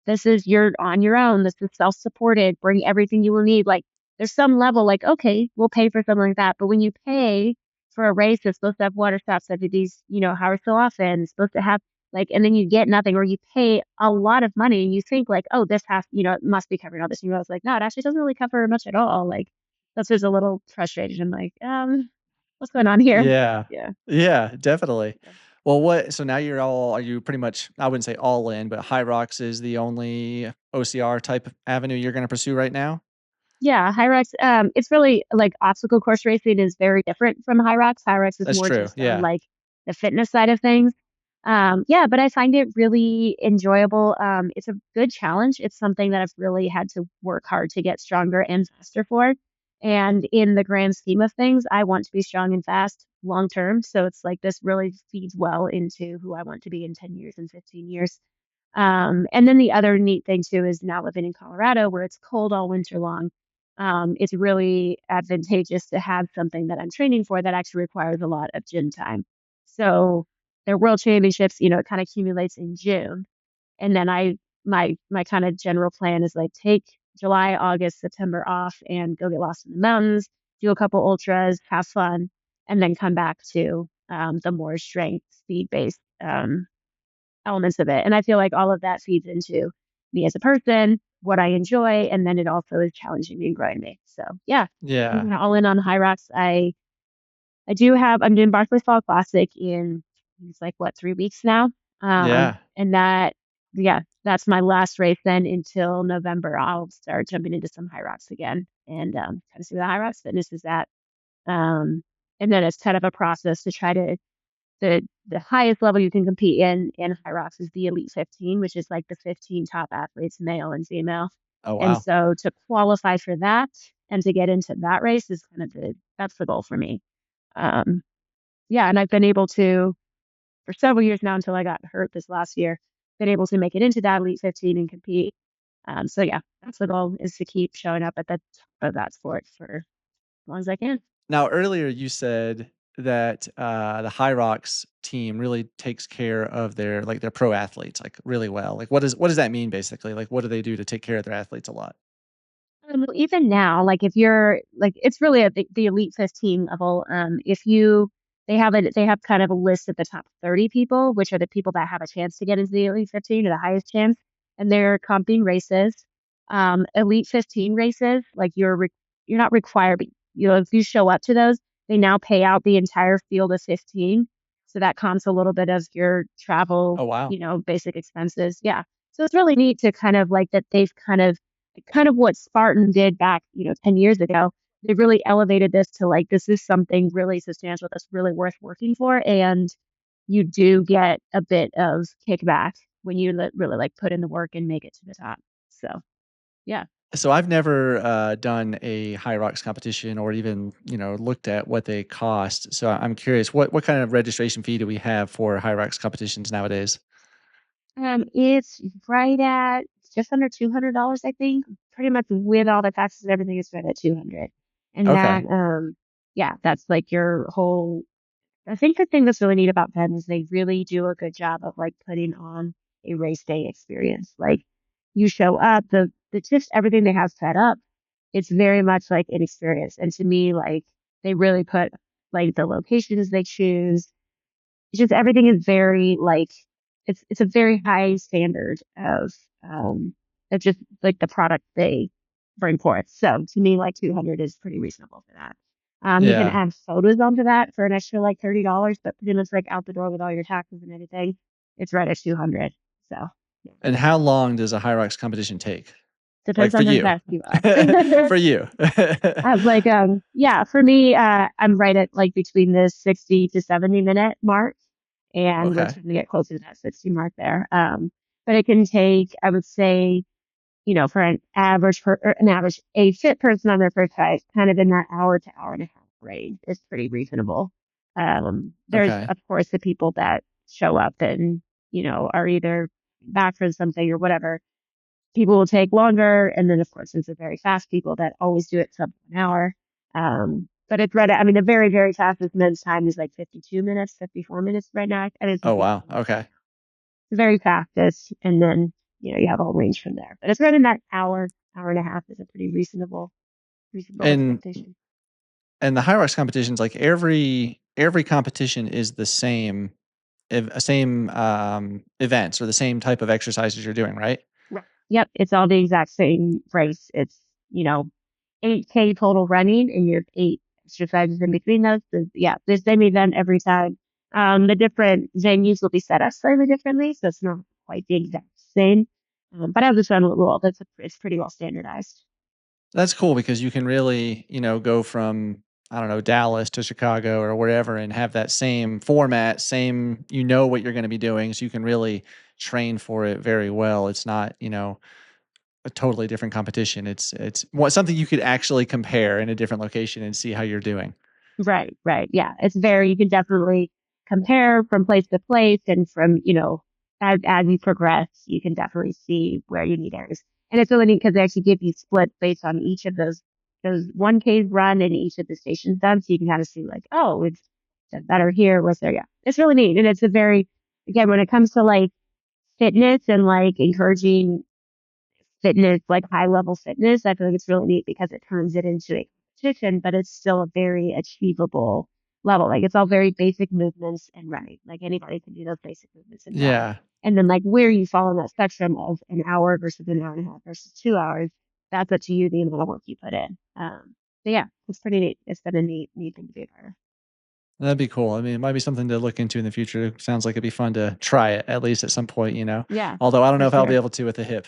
S2: this is you're on your own. This is self-supported. Bring everything you will need. Like there's some level like, okay, we'll pay for something like that. But when you pay for a race that's supposed to have water stops every these, however so often, it's supposed to have like, and then you get nothing or you pay a lot of money and you think like, oh, this has, it must be covering all this. And you realize like, no, it actually doesn't really cover much at all. Like that's just a little frustrating. I'm like, what's going on here?
S1: Yeah.
S2: Yeah.
S1: Yeah, definitely.
S2: Yeah.
S1: Well, so now are you pretty much, I wouldn't say all in, but Hyrox is the only OCR type avenue you're gonna pursue right now?
S2: Yeah, Hyrox, it's really like obstacle course racing is very different from Hyrox. Hyrox is
S1: That's
S2: more
S1: true,
S2: just on
S1: yeah.
S2: like the fitness side of things. Yeah, but I find it really enjoyable. It's a good challenge. It's something that I've really had to work hard to get stronger and faster for. And in the grand scheme of things, I want to be strong and fast long term. So it's like this really feeds well into who I want to be in 10 years and 15 years. And then the other neat thing too is now living in Colorado where it's cold all winter long. It's really advantageous to have something that I'm training for that actually requires a lot of gym time. So their world championships, it kind of accumulates in June. And then my kind of general plan is like take July, August, September off and go get lost in the mountains, do a couple ultras, have fun, and then come back to the more strength speed based elements of it. And I feel like all of that feeds into me as a person, what I enjoy, and then it also is challenging me and growing me. So yeah, I'm
S1: Yeah.
S2: kind of all in on high rocks. I'm doing Barclays Fall Classic in it's like what 3 weeks now.
S1: Yeah.
S2: And that's my last race then until November. I'll start jumping into some high rocks again and kind of see where the high rocks fitness is at. Um, and then it's kind of a process to try to the highest level you can compete in Hyrox is the Elite 15, which is like the 15 top athletes, male and female.
S1: Oh,
S2: And
S1: wow.
S2: so to qualify for that and to get into that race is kind of that's the goal for me. Um, yeah, and I've been able to for several years now until I got hurt this last year, been able to make it into that Elite 15 and compete. So yeah, that's the goal is to keep showing up at the top of that sport for as long as I can.
S1: Now, earlier you said that the Hyrox team really takes care of their pro athletes like really well. Like, what does that mean basically? Like, what do they do to take care of their athletes a lot?
S2: Even now, like if you're like, it's really the Elite 15 level. If you, they have kind of a list of the top 30 people, which are the people that have a chance to get into the Elite 15 or the highest chance, and they're comping races. Elite 15 races, like you're not required, but if you show up to those, they now pay out the entire field of 15. So that comps a little bit of your travel,
S1: Oh wow.
S2: basic expenses. Yeah. So it's really neat to kind of like that they've kind of what Spartan did back, 10 years ago. They really elevated this to like, this is something really substantial that's really worth working for. And you do get a bit of kickback when you really like put in the work and make it to the top. So, yeah.
S1: So I've never done a high rocks competition or even looked at what they cost. So I'm curious, what kind of registration fee do we have for high rocks competitions nowadays?
S2: It's right at just under $200, I think. Pretty much with all the taxes and everything, it's right at 200. And
S1: Okay.
S2: yeah, that's like your whole. I think the thing that's really neat about them is they really do a good job of like putting on a race day experience. Like you show up, the just everything they have set up, it's very much like an experience. And to me, like they really put like the locations they choose, it's just everything is very like it's a very high standard of just like the product they bring forth. So to me, like 200 is pretty reasonable for that. You can
S1: Yeah.
S2: add photos onto that for an extra like $30, but pretty much like out the door with all your taxes and everything, it's right at 200. So yeah.
S1: And how long does a high rocks competition take? Like
S2: Depends
S1: for
S2: on how
S1: you.
S2: fast you are.
S1: For you.
S2: Like yeah, for me, I'm right at like between the 60 to 70 minute mark, and we're
S1: Okay.
S2: trying to get closer to that 60 mark there. But it can take, I would say, for an average a fit person on their first hike, kind of in that hour to hour and a half range is pretty reasonable. There's
S1: Okay.
S2: of course the people that show up and are either back for something or whatever. People will take longer, and then of course there's the very fast people that always do it sub 1 hour. But it's right at, I mean, the very very fastest men's time is like 52 minutes, 54 minutes right now. I mean, it's
S1: Oh
S2: 54
S1: wow.
S2: minutes.
S1: Okay.
S2: The very fastest, and then you have a whole range from there. But it's right in that hour and a half is a pretty reasonable
S1: And
S2: expectation.
S1: and the high rocks competitions, like every competition is the same events or the same type of exercises you're doing, right?
S2: Right. Yep, it's all the exact same race. It's 8K total running, and you have 8 exercises in between those. So, yeah, the same event every time. The different venues will be set up slightly differently, so it's not quite the exact same. But as a general rule, it's pretty well standardized.
S1: That's cool because you can really, go from, I don't know, Dallas to Chicago or wherever and have that same format, same, what you're going to be doing. So you can really train for it very well. It's not, a totally different competition. It's something you could actually compare in a different location and see how you're doing.
S2: Right, right. Yeah, it's very, you can definitely compare from place to place, and from, as you progress, you can definitely see where you need areas. And it's really neat because they actually give you splits based on each of those 1Ks run and each of the stations done. So you can kind of see like, oh, it's better here, where's there. Yeah, it's really neat. And it's a very, again, when it comes to like fitness and like encouraging fitness, like high level fitness, I feel like it's really neat because it turns it into a competition, but it's still a very achievable level. Like it's all very basic movements and running. Like anybody can do those basic movements and run.
S1: Yeah.
S2: And then like where you fall in that spectrum of an hour versus an hour and a half versus 2 hours, that's up to you, the amount of work you put in. So yeah, it's pretty neat. It's been a neat thing to be a part of.
S1: That'd be cool. I mean, it might be something to look into in the future. It sounds like it'd be fun to try it at least at some point.
S2: Yeah,
S1: Although I don't
S2: for
S1: know if I'll be
S2: sure.
S1: able to with a hip.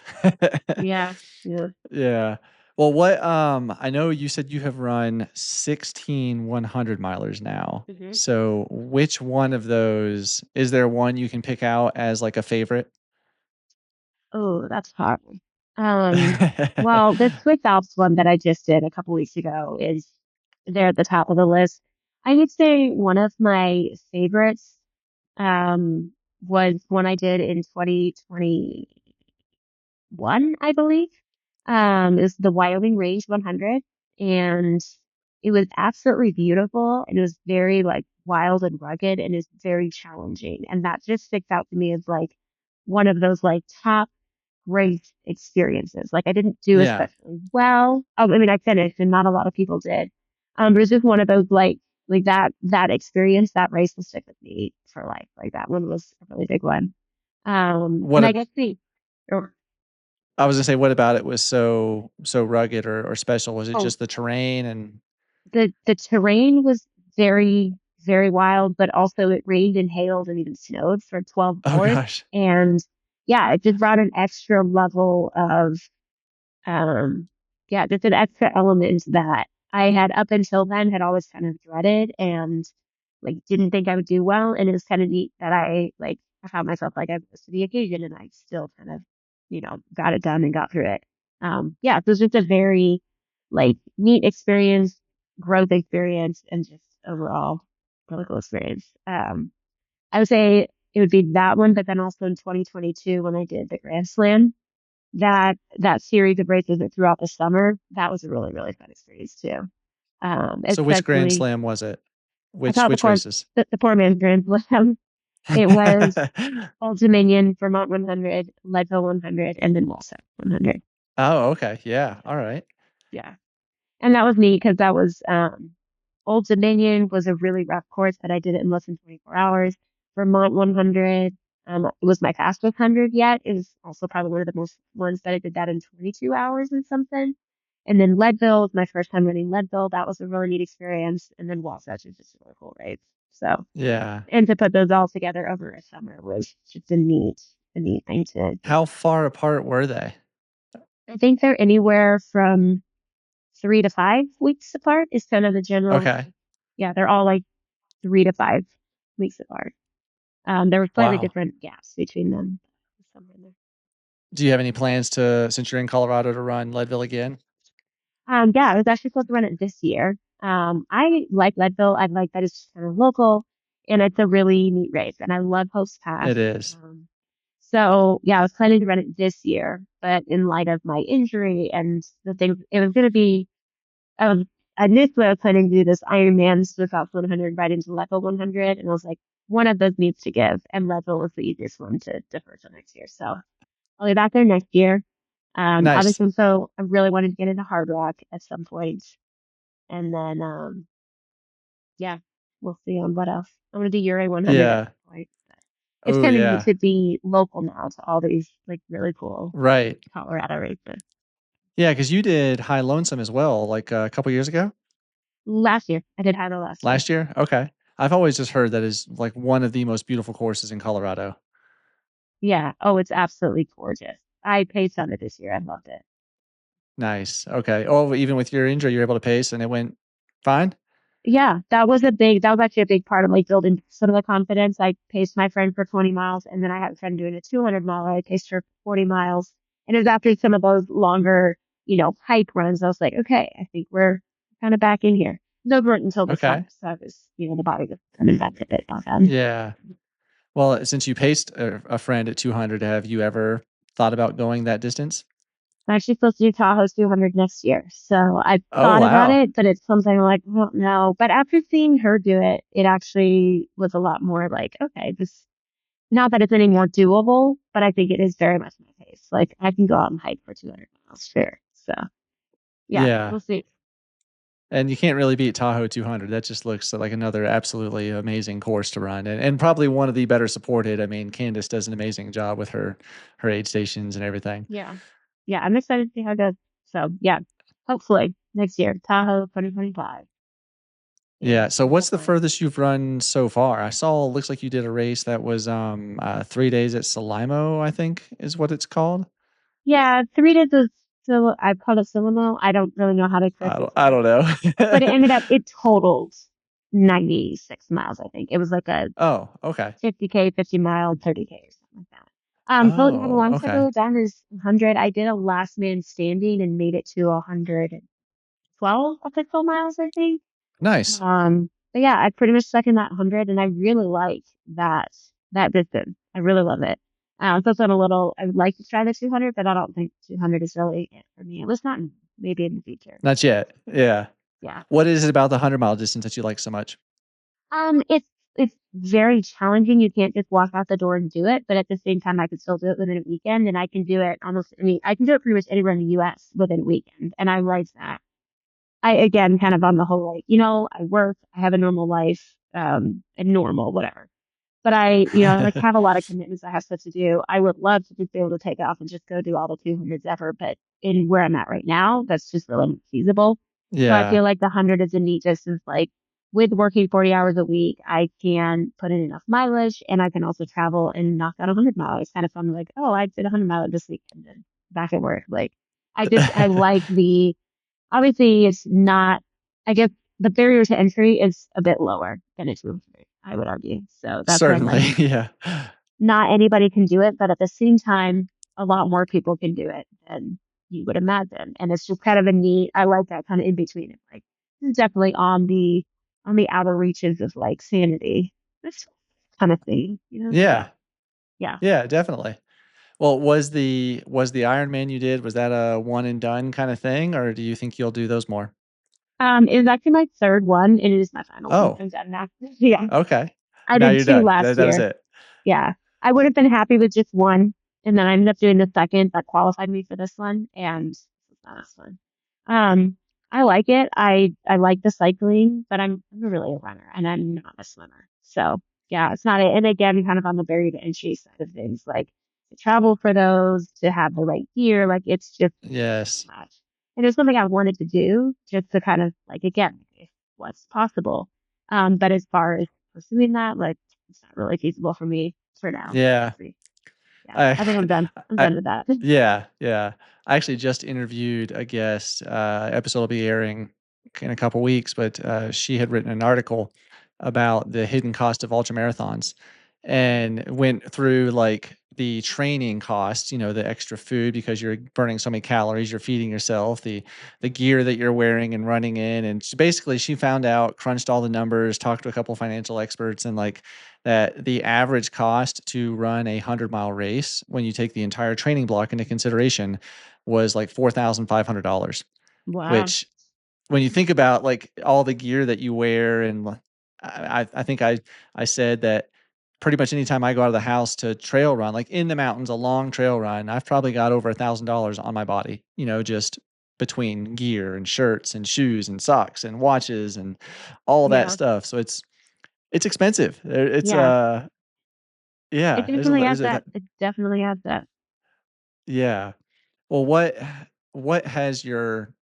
S2: Yeah. Yeah.
S1: Yeah. Well, I know you said you have run 16 100 milers now.
S2: Hmm.
S1: So which one of those, is there one you can pick out as like a favorite?
S2: Oh, that's hard. Well, the Swiss Alps one that I just did a couple weeks ago is there at the top of the list. I would say one of my favorites was one I did in 2021, I believe. Is the Wyoming Range 100, and it was absolutely beautiful, and it was very like wild and rugged, and it's very challenging. And that just sticks out to me as like one of those like top great experiences. Like I didn't do
S1: Yeah.
S2: especially well. I mean, I finished, and not a lot of people did. But it's just one of those like that experience, that race will stick with me for life. Like that one was a really big one.
S1: What
S2: And I
S1: a,
S2: guess or,
S1: I was gonna say, what about it was so rugged or special? Was it
S2: oh,
S1: just the terrain and
S2: the terrain was very, very wild, but also it rained and hailed and even snowed for 12
S1: oh
S2: hours.
S1: gosh.
S2: And yeah, it just brought an extra level of Um, yeah, just an extra element that I had up until then had always kind of dreaded and like didn't think I would do well. And it was kind of neat that I found myself like I rose to the occasion and I still kind of, got it done and got through it. Yeah, it was just a very like neat experience, growth experience, and just overall really cool experience. I would say it would be that one, but then also in 2022 when I did the Grand Slam, that series of races that throughout the summer, that was a really, really fun experience too.
S1: So which Grand
S2: Especially
S1: Slam was it?
S2: I
S1: Which
S2: thought
S1: which races?
S2: the poor man's Grand Slam. It was Old Dominion, Vermont 100, Leadville 100, and then Walsall 100.
S1: Oh, okay. Yeah. All right.
S2: Yeah. And that was neat because that was Old Dominion was a really rough course, but I did it in less than 24 hours. Vermont 100 it was my fastest 100 yet. It was also probably one of the most ones that I did that in 22 hours and something. And then Leadville was my first time running Leadville. That was a really neat experience. And then Wasatch is just a really cool race. So,
S1: Yeah.
S2: and to put those all together over a summer was just a neat thing to do.
S1: How far apart were they?
S2: I think they're anywhere from 3 to 5 weeks apart is kind of the general.
S1: Okay.
S2: Yeah, they're all like 3 to 5 weeks apart. There were slightly
S1: Wow.
S2: different gaps between them. Somewhere in there.
S1: Do you have any plans to, since you're in Colorado, to run Leadville again?
S2: Yeah, I was actually supposed to run it this year. I like Leadville. I like that it's kind of local and it's a really neat race. And I love Host Pass.
S1: It is.
S2: So yeah, I was planning to run it this year, but in light of my injury and the things, it was going to be, um, initially I was planning to do this Ironman Swiss Alps 100 right into Leadville 100. And I was like, one of those needs to give. And Leadville was the easiest one to defer till next year. So I'll be back there next year.
S1: Nice.
S2: Obviously, so I really wanted to get into hard rock at some point. And then, yeah, we'll see on what else. I'm going to do Uri 100 at
S1: Yeah.
S2: some point. It's
S1: Oh,
S2: kind of neat
S1: yeah.
S2: to be local now to all these like really cool
S1: Right.
S2: Colorado races.
S1: Yeah, because you did High Lonesome as well, like a couple years ago.
S2: Last year, I did Hilo last year.
S1: Last year? Okay. I've always just heard that is like one of the most beautiful courses in Colorado.
S2: Yeah. Oh, it's absolutely gorgeous. I paced on it this year. I loved it.
S1: Nice. Okay. Oh, even with your injury, you're able to pace and it went fine?
S2: Yeah, that was actually a big part of like building some of the confidence. I paced my friend for 20 miles and then I had a friend doing a 200 mile. I paced her for 40 miles. And it was after some of those longer, hike runs. I was like, okay, I think we're kind of back in here. No burnt until the summer.
S1: Okay.
S2: So I was, the body was coming back a bit by then.
S1: Yeah. Well, since you paced a friend at 200, have you ever thought about going that distance?
S2: I'm actually supposed to do Tahoe's 200 next year. So I
S1: Oh,
S2: thought about
S1: wow.
S2: it, but it's something I'm like, well, no. But after seeing her do it, it actually was a lot more like, okay, this not that it's any more doable, but I think it is very much my pace. Like I can go out and hike for 200 miles, sure. So yeah,
S1: Yeah.
S2: we'll see.
S1: And you can't really beat Tahoe 200. That just looks like another absolutely amazing course to run, and probably one of the better supported. I mean, Candace does an amazing job with her aid stations and everything.
S2: Yeah, yeah, I'm excited to see how it goes. So yeah, hopefully next year, Tahoe 2025
S1: Yeah.
S2: is
S1: So
S2: the goal
S1: what's the
S2: for it.
S1: furthest you've run so far? I saw looks like you did a race that was 3 days at Salimo, I think is what it's called.
S2: Yeah, 3 days of so I called it Silimo. I don't really know how to correctly
S1: I
S2: say
S1: don't
S2: it,
S1: know.
S2: but it totaled 96 miles. I think it was like a
S1: Oh, okay.
S2: 50K, 50 mile, 30K or something like that. So yeah, the
S1: Oh,
S2: longest I
S1: okay.
S2: go down is 100. I did a last man standing and made it to 112 of the full miles, I think.
S1: Nice.
S2: But yeah, I pretty much stuck in that 100 and I really like that distance. I really love it. So I'm a little, I would like to try the 200, but I don't think 200 is really it for me. At least not maybe in the future.
S1: Not yet. Yeah.
S2: Yeah.
S1: What is it about the 100-mile distance that you like so much?
S2: It's very challenging. You can't just walk out the door and do it, but at the same time, I can still do it within a weekend, and I can do it almost any. I can do it pretty much anywhere in the U.S. within a weekend, and I like that. I again, kind of on the whole, like I work, I have a normal life, and normal whatever. But like have a lot of commitments. I have stuff to do. I would love to just be able to take off and just go do all the 200s ever, but in where I'm at right now, that's just really not feasible. So I
S1: Yeah,
S2: feel like the 100 is a neat distance. Like with working 40 hours a week, I can put in enough mileage and I can also travel and knock out 100 miles. It's kind of fun. Like, oh, I did 100 miles this weekend and back at work. Like I like obviously it's not, I guess the barrier to entry is a bit lower than a 200, I would argue. So that's where I'm
S1: certainly.
S2: like,
S1: Yeah.
S2: not anybody can do it, but at the same time, a lot more people can do it than you would imagine. And it's just kind of a neat, I like that kind of in between. It's like, this is definitely on the outer reaches of like sanity, this kind of thing. So
S1: Yeah.
S2: yeah.
S1: Yeah, definitely. Well, was the Ironman you did, was that a one and done kind of thing, or do you think you'll do those more?
S2: It was actually my third one and it is my final one.
S1: Oh,
S2: I'm done now. Yeah.
S1: okay.
S2: I
S1: Now
S2: did
S1: you're
S2: two
S1: done.
S2: last
S1: That was
S2: year.
S1: it.
S2: Yeah. I would have been happy with just one. And then I ended up doing the second that qualified me for this one. And it's not as fun. Um, I like it. I like the cycling, but I'm really a runner and I'm not a swimmer. So yeah, it's not it. And again, kind of on the barrier to entry side of things, like to travel for those, to have the right gear, like it's just
S1: Yes.
S2: much. And it was something I wanted to do just to kind of like, again, if what's possible. But as far as pursuing that, like, it's not really feasible for me for now.
S1: Yeah.
S2: We'll see. Yeah,
S1: I
S2: I think I'm done. I'm
S1: I
S2: done with that.
S1: yeah, yeah. I actually just interviewed a guest, episode will be airing in a couple weeks, but, she had written an article about the hidden cost of ultramarathons and went through, like, the training costs, the extra food because you're burning so many calories, you're feeding yourself, the gear that you're wearing and running in, and basically, she found out, crunched all the numbers, talked to a couple financial experts, and, like, that the average cost to run a 100-mile race when you take the entire training block into consideration was like $4,500,
S2: Wow.
S1: which when you think about like all the gear that you wear and I think I said that pretty much anytime I go out of the house to trail run, like in the mountains, a long trail run, I've probably got over $1,000 on my body, just between gear and shirts and shoes and socks and watches and all that
S2: Yeah.
S1: stuff. So it's expensive. It's
S2: Yeah. It
S1: yeah,
S2: definitely adds that. It definitely adds that.
S1: yeah. Well, what has your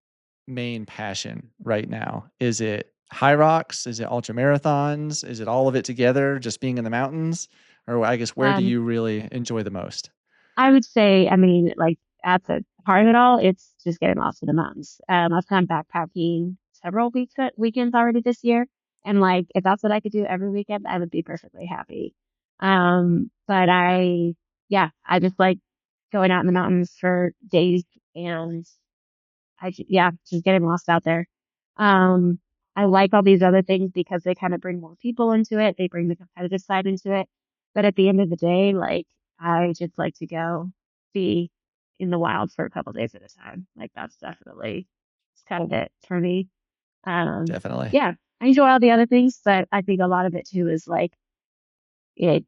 S1: main passion right now? Is it Hyrox? Is it ultra marathons? Is it all of it together, just being in the mountains? Or I guess where do
S2: Um,
S1: you really enjoy the most?
S2: I would say, I mean, like at the heart of it all, it's just getting lost in the mountains. I've gone backpacking several weekends already this year, and like if that's what I could do every weekend, I would be perfectly happy. But yeah, I just like going out in the mountains for days, and yeah, just getting lost out there. Um, I like all these other things because they kind of bring more people into it. They bring the competitive side into it. But at the end of the day, like I just like to go be in the wild for a couple days at a time. Like that's definitely it's kind of it for me. Um,
S1: Definitely.
S2: yeah, I enjoy all the other things, but I think a lot of it too is like it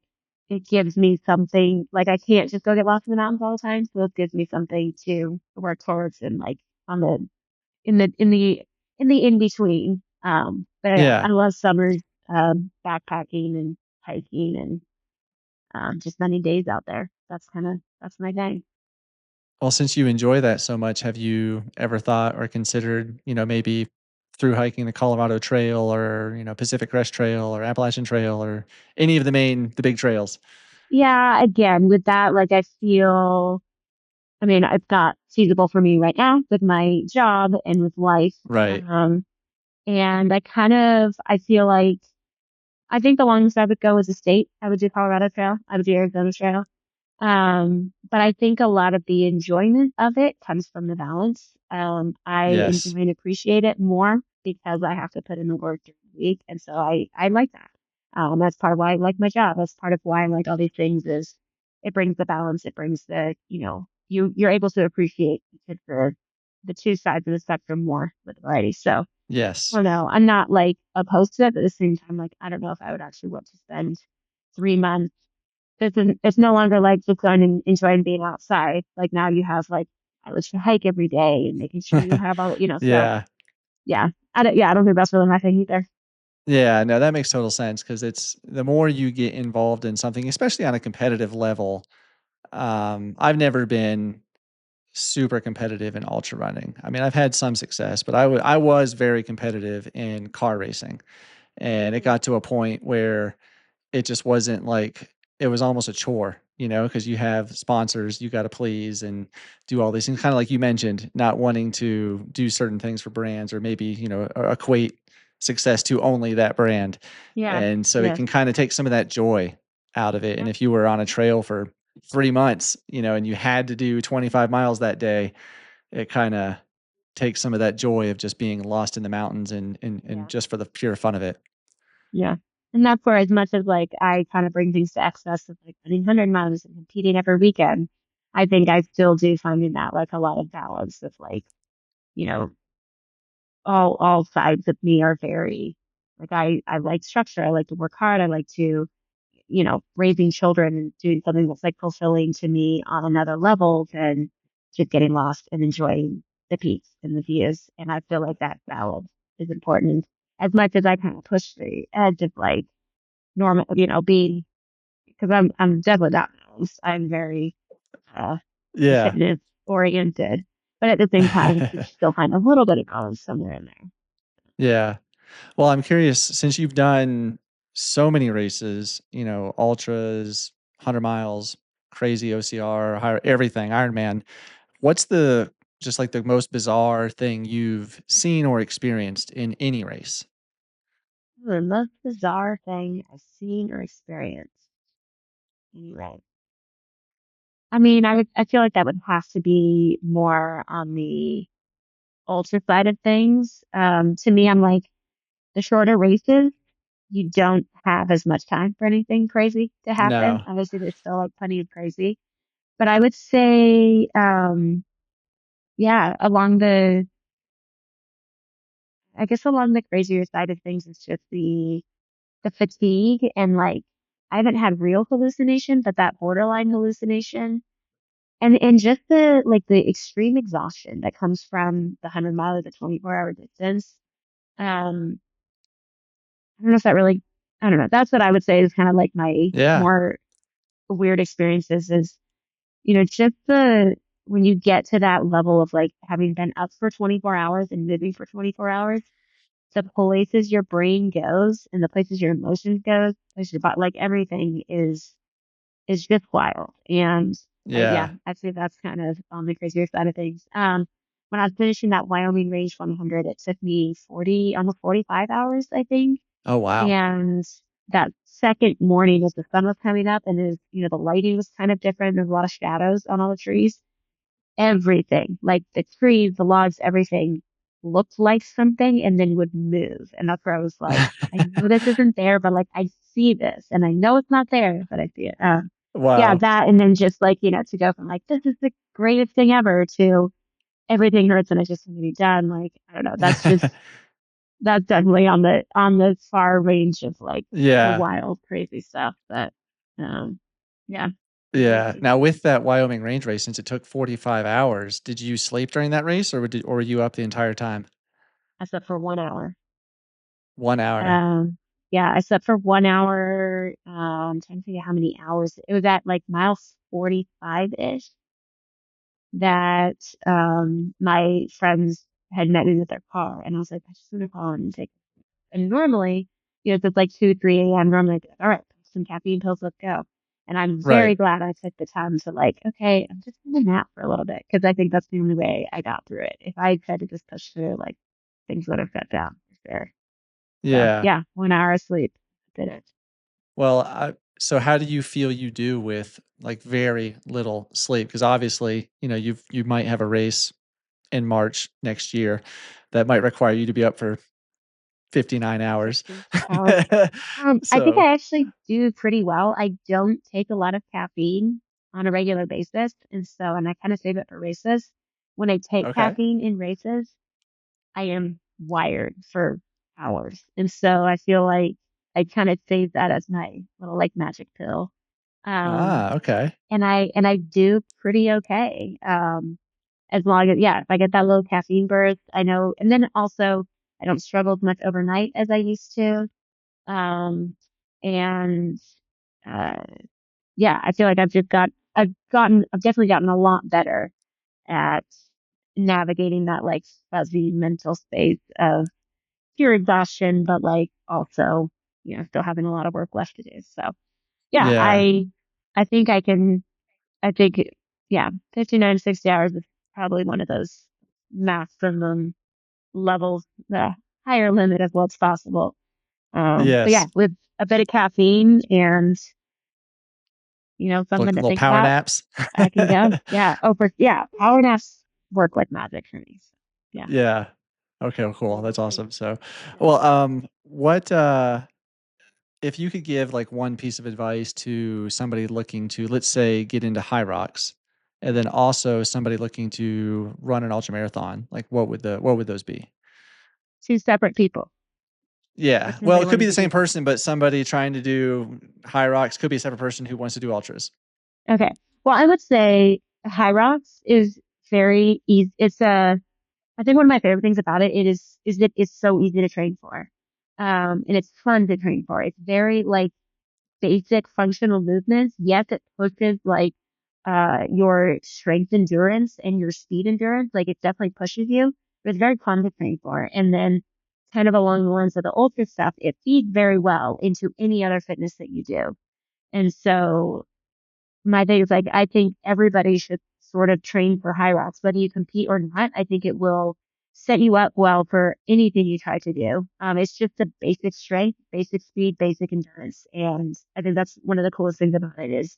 S2: it gives me something like I can't just go get lost in the mountains all the time. So it gives me something to work towards and like on the in the in the in between. But yeah, I
S1: Yeah.
S2: love summers, backpacking and hiking and just spending days out there. That's my thing.
S1: Well, since you enjoy that so much, have you ever thought or considered, maybe through hiking the Colorado Trail or, Pacific Crest Trail or Appalachian Trail or any of the big trails?
S2: Yeah, again with that, like I feel. I mean, it's not feasible for me right now with my job and with life.
S1: Right.
S2: Um, and I feel like I think the longest I would go is a state. I would do Colorado Trail. I would do Arizona Trail. But I think a lot of the enjoyment of it comes from the balance. I
S1: Yes.
S2: enjoy and appreciate it more because I have to put in the work during the week. And so I like that. That's part of why I like my job. That's part of why I like all these things is it brings the balance. It brings you're able to appreciate the two sides of the spectrum more with variety. So
S1: Yes.
S2: I don't know. I'm not like opposed to it, but at the same time, like I don't know if I would actually want to spend 3 months. It's no longer like just going and enjoying being outside. Like now you have like I wish to hike every day and making sure you have all so
S1: Yeah.
S2: yeah. I don't think that's really my thing either.
S1: Yeah, no, that makes total sense because it's the more you get involved in something, especially on a competitive level. I've never been super competitive in ultra running. I mean, I've had some success, but I was very competitive in car racing, and it
S2: Mm.
S1: got to a point where it just wasn't like it was almost a chore, because you have sponsors you got to please and do all these things. Kind of like you mentioned, not wanting to do certain things for brands or maybe, equate success to only that brand.
S2: Yeah.
S1: And so it
S2: Yes.
S1: can kind of take some of that joy out of it. And
S2: Yep.
S1: if you were on a trail for 3 months, and you had to do 25 miles that day, it kind of takes some of that joy of just being lost in the mountains and
S2: Yeah.
S1: just for the pure fun of it.
S2: Yeah. And that's where as much as like I kind of bring things to excess of like running 100 miles and competing every weekend, I think I still do find in that like a lot of balance of like, you know, all sides of me are very like I like structure. I like to work hard. I like to, raising children and doing something that's like fulfilling to me on another level than just getting lost and enjoying the peaks and the views. And I feel like that balance is important as much as I kind of push the edge of like normal, being because I'm definitely not balanced. I'm very uh
S1: Yeah.
S2: fitness oriented, but at the same time, you still find a little bit of balance somewhere in there.
S1: Yeah. Well, I'm curious, since you've done so many races, ultras, 100 miles, crazy OCR, everything, Ironman, what's just like the most bizarre thing you've seen or experienced in any race?
S2: The most bizarre thing I've seen or experienced. Right. I mean, I feel like that would have to be more on the ultra side of things. To me, I'm like the shorter races, you don't have as much time for anything crazy to happen.
S1: No.
S2: Obviously, there's still like plenty of crazy, but I would say, yeah, I guess along the crazier side of things, it's just the fatigue and like I haven't had real hallucination, but that borderline hallucination and just the extreme exhaustion that comes from the 100 mile or the 24-hour distance. Um, I don't know if that really, I don't know. That's what I would say is kind of like my
S1: Yeah.
S2: more weird experiences is, just when you get to that level of like having been up for 24 hours and moving for 24 hours, the places your brain goes and the places your emotions goes, places your body, like everything is just wild. And yeah,
S1: Yeah.
S2: I'd say that's kind of on the crazier side of things. When I was finishing that Wyoming Range 100, it took me 40, almost 45 hours, I think.
S1: Oh, wow.
S2: And that second morning as the sun was coming up and the lighting was kind of different. There's a lot of shadows on all the trees. Everything, like the trees, the logs, everything looked like something and then would move. And that's where I was like, I know this isn't there, but like I see this and I know it's not there, but I see it. Yeah,
S1: Wow.
S2: that and then just like, to go from like this is the greatest thing ever to everything hurts and it's just gonna be done. Like, I don't know. That's definitely on the far range of like the
S1: Yeah.
S2: wild, crazy stuff. But um yeah,
S1: Yeah.
S2: interesting.
S1: Now with that Wyoming range race, since it took 45 hours, did you sleep during that race or were you up the entire time?
S2: I slept for 1 hour.
S1: 1 hour.
S2: Um, yeah, I slept for 1 hour. I'm trying to figure out how many hours. It was at like mile 45-ish that my friends had met me with their car, and I was like, I just want to call and take. And normally, if it's like 2, 3 a.m., normally I'd be like, all right, some caffeine pills, let's go. And I'm very
S1: Right.
S2: glad I took the time to like, okay, I'm just gonna nap for a little bit because I think that's the only way I got through it. If I tried to just push through, like things would have shut down for sure. So
S1: Yeah.
S2: yeah, 1 hour of sleep did it.
S1: Well, so how do you feel you do with like very little sleep? Because obviously, you might have a race in March next year that might require you to be up for 59 hours.
S2: 60 hours. I think
S1: So,
S2: I actually do pretty well. I don't take a lot of caffeine on a regular basis, and I kind of save it for races. When I take
S1: okay.
S2: caffeine in races, I am wired for hours. And so I feel like I kind of save that as my little like magic pill. Um,
S1: Okay.
S2: and I do pretty okay. As long as, yeah, if I get that low caffeine burst, I know. And then also, I don't struggle as much overnight as I used to. Um, and uh, yeah, I feel like I've definitely gotten a lot better at navigating that like fuzzy mental space of pure exhaustion, but like also, still having a lot of work left to do. So yeah,
S1: Yeah.
S2: I think I can, I think, yeah, 59 to 60 hours is probably one of those maximum levels, the higher limit of what's possible. But yeah,
S1: Yes.
S2: with a bit of caffeine and, something to
S1: Little
S2: think
S1: power
S2: about,
S1: naps.
S2: I can go. Yeah. Yeah. Power naps work like magic for me. So, yeah.
S1: Yeah. Okay, well, cool. That's awesome. So,
S2: Yeah.
S1: well, what if you could give like one piece of advice to somebody looking to, let's say, get into Hyrox, and then also somebody looking to run an ultra marathon, like what would those be?
S2: Two separate people or
S1: Yeah. Well,
S2: somebody
S1: it could be
S2: wanting
S1: the
S2: to do
S1: same
S2: both.
S1: person, but somebody trying to do Hyrox could be a separate person who wants to do ultras.
S2: Okay. Well, I would say Hyrox is very easy. I think one of my favorite things about it is that it's so easy to train for. And it's fun to train for. It's very like basic functional movements. Yes, it pushes like your strength endurance and your speed endurance. Like it definitely pushes you, but it's very fun to train for. And then kind of along the lines of the ultra stuff, it feeds very well into any other fitness that you do. And so my thing is like I think everybody should sort of train for high rocks, whether you compete or not. I think it will set you up well for anything you try to do. It's just a basic strength, basic speed, basic endurance, and I think that's one of the coolest things about it is.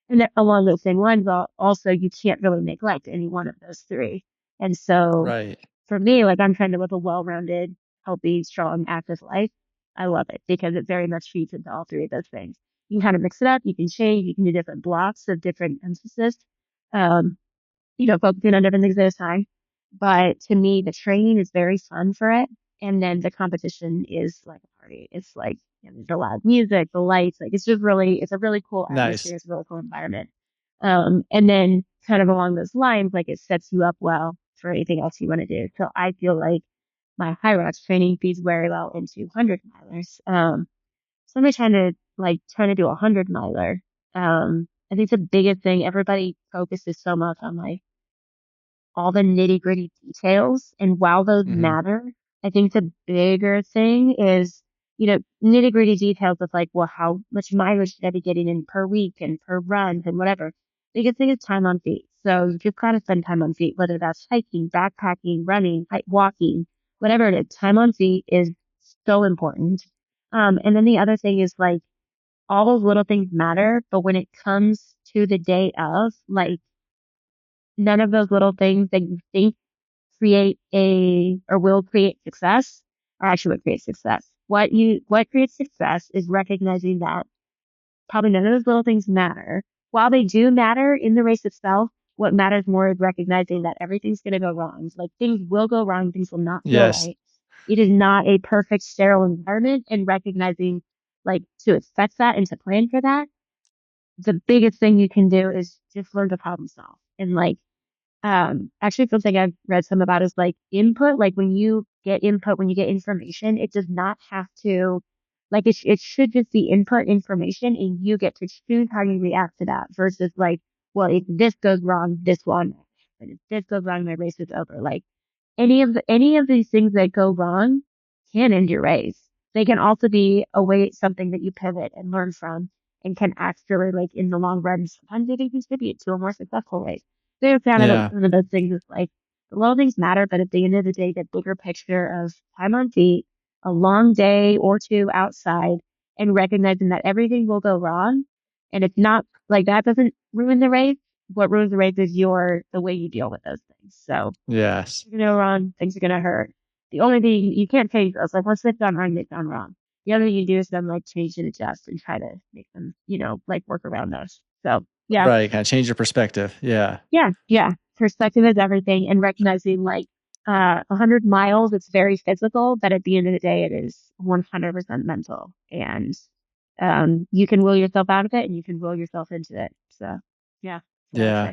S2: And that along those same lines, also you can't really neglect any one of those three. And so
S1: Right.
S2: for me, like I'm trying to live a well-rounded, healthy, strong, active life. I love it because it very much feeds into all three of those things. You can kind of mix it up. You can change. You can do different blocks of different emphasis. Um, focusing on different things at a time. But to me, the training is very fun for it. And then the competition is like a party. It's like, the loud music, the lights, like it's a really cool atmosphere.
S1: Nice.
S2: It's a really cool environment. And then kind of along those lines, like it sets you up well for anything else you want to do. So I feel like my Hyrox training feeds very well into 100 milers. So I'm trying to do a 100 miler. I think the biggest thing everybody focuses so much on like all the nitty gritty details. And while those
S1: Hmm.
S2: matter, I think the bigger thing is, nitty gritty details of like, well, how much mileage should I be getting in per week and per run and whatever. Biggest thing is time on feet. So you just gotta spend time on feet, whether that's hiking, backpacking, running, walking, whatever it is. Time on feet is so important. And then the other thing is like all those little things matter, but when it comes to the day of, like none of those little things that you think create or will create success are actually what creates success. What creates success is recognizing that probably none of those little things matter. While they do matter in the race itself, what matters more is recognizing that everything's going to go wrong. Like things will go wrong, things will not feel
S1: Yes.
S2: right. It is not a perfect sterile environment, and recognizing like to expect that and to plan for that. The biggest thing you can do is just learn to problem solve and like actually something I've read some about is like input. Like when you get input, when you get information, it does not have to, like it should just be input information and you get to choose how you react to that versus like, well, if this goes wrong, this one, and if this goes wrong, my race is over. Like any of these things that go wrong can end your race. They can also be a way, something that you pivot and learn from and can actually like in the long run, sometimes they can contribute to a more successful race. So kind of
S1: Yeah.
S2: one of those things is like the little things matter, but at the end of the day, the bigger picture of time on feet, a long day or two outside, and recognizing that everything will go wrong. And it's not like that doesn't ruin the race. What ruins the race is the way you deal with those things. So
S1: Yes.
S2: things are gonna go wrong, things are gonna hurt. The only thing you can't change those, like once they've gone wrong, they've gone wrong. The other thing you do is then like change and adjust and try to make them, like work around those. So yeah,
S1: Right. Kind of change your perspective. Yeah.
S2: yeah. Perspective is everything and recognizing like 100 miles, it's very physical, but at the end of the day, it is 100% mental. And you can will yourself out of it and you can will yourself into it. So, yeah, that's what I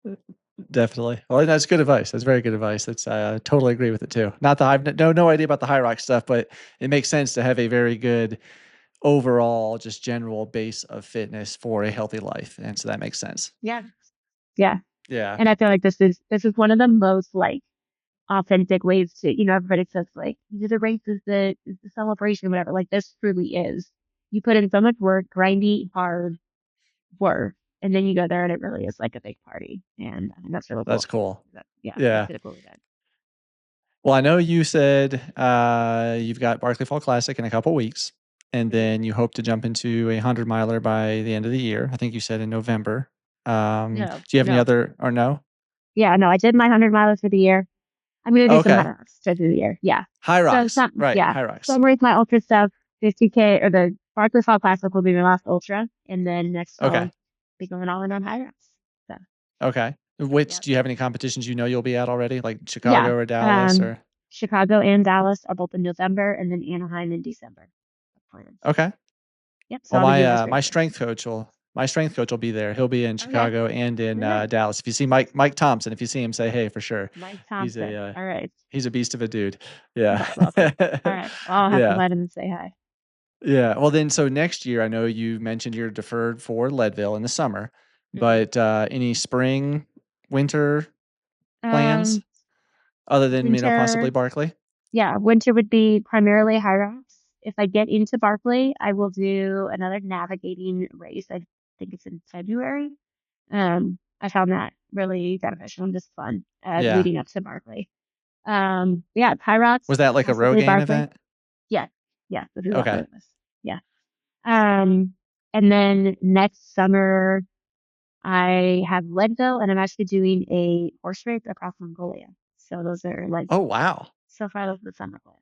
S2: would
S1: Yeah,
S2: say.
S1: definitely. Well, that's good advice. That's very good advice. That's I totally agree with it too. Not that I've no idea about the Hyrox stuff, but it makes sense to have a very good overall, just general base of fitness for a healthy life, and so that makes sense.
S2: Yeah. Yeah.
S1: Yeah,
S2: And I feel like this is one of the most like authentic ways to, everybody says like, the race is the celebration, whatever. Like this truly is. You put in so much work, grindy, hard work, and then you go there and it really is like a big party. And I think that's really
S1: that's
S2: cool.
S1: cool.
S2: Yeah,
S1: Yeah.
S2: makes it a cool event.
S1: Well, I know you said you've got Barkley Fall Classic in a couple weeks, and
S2: Mhm.
S1: then you hope to jump into a 100 miler by the end of the year. I think you said in November.
S2: No,
S1: Do you have any
S2: no.
S1: other or no?
S2: Yeah, no, I did my 100 miles for the year. I'm going to do some
S1: Okay.
S2: Hyrox to do the year. Yeah. So
S1: Hyrox.
S2: some,
S1: Right.
S2: yeah.
S1: Hyrox.
S2: Summer is my ultra stuff. 50K or the Barkley Fall Classic will be my last ultra. And then next
S1: Okay.
S2: I'll be going all in on Hyrox. So,
S1: Okay. Which
S2: yep.
S1: do you have any competitions you know you'll be at already, like
S2: Yeah.
S1: Chicago or Dallas or?
S2: Chicago and Dallas are both in November and then Anaheim in December. Plans.
S1: Okay.
S2: Yep. So
S1: Well,
S2: I'll be doing those
S1: my
S2: races.
S1: strength coach will be there. He'll be in
S2: Okay.
S1: Chicago and in
S2: All right.
S1: Dallas. If you see Mike Thompson, if you see him, say hey for sure.
S2: Mike
S1: He's
S2: Thompson.
S1: a
S2: All right.
S1: he's a beast of a dude. Yeah.
S2: That's awesome. All right. Well, I'll have to
S1: Yeah.
S2: let him say hi.
S1: Yeah. Well, then, so next year, I know you mentioned you're deferred for Leadville in the summer,
S2: Hmm.
S1: but any spring, winter plans
S2: Um,
S1: other than possibly
S2: winter.
S1: Barkley?
S2: Yeah, winter would be primarily Hyrox. If I get into Barkley, I will do another navigating race. I think it's in February. I found that really beneficial and just fun
S1: Yeah.
S2: leading up to Barkley. Yeah, Hyrox,
S1: Was that like a
S2: possibly
S1: Rogaine
S2: Barkley.
S1: event?
S2: Yeah, yeah, that's exactly
S1: Okay.
S2: what it was. Yeah. And then next summer I have Leadville, and I'm actually doing a horse race across Mongolia. So those are like
S1: Oh wow.
S2: so far those are the summer plans.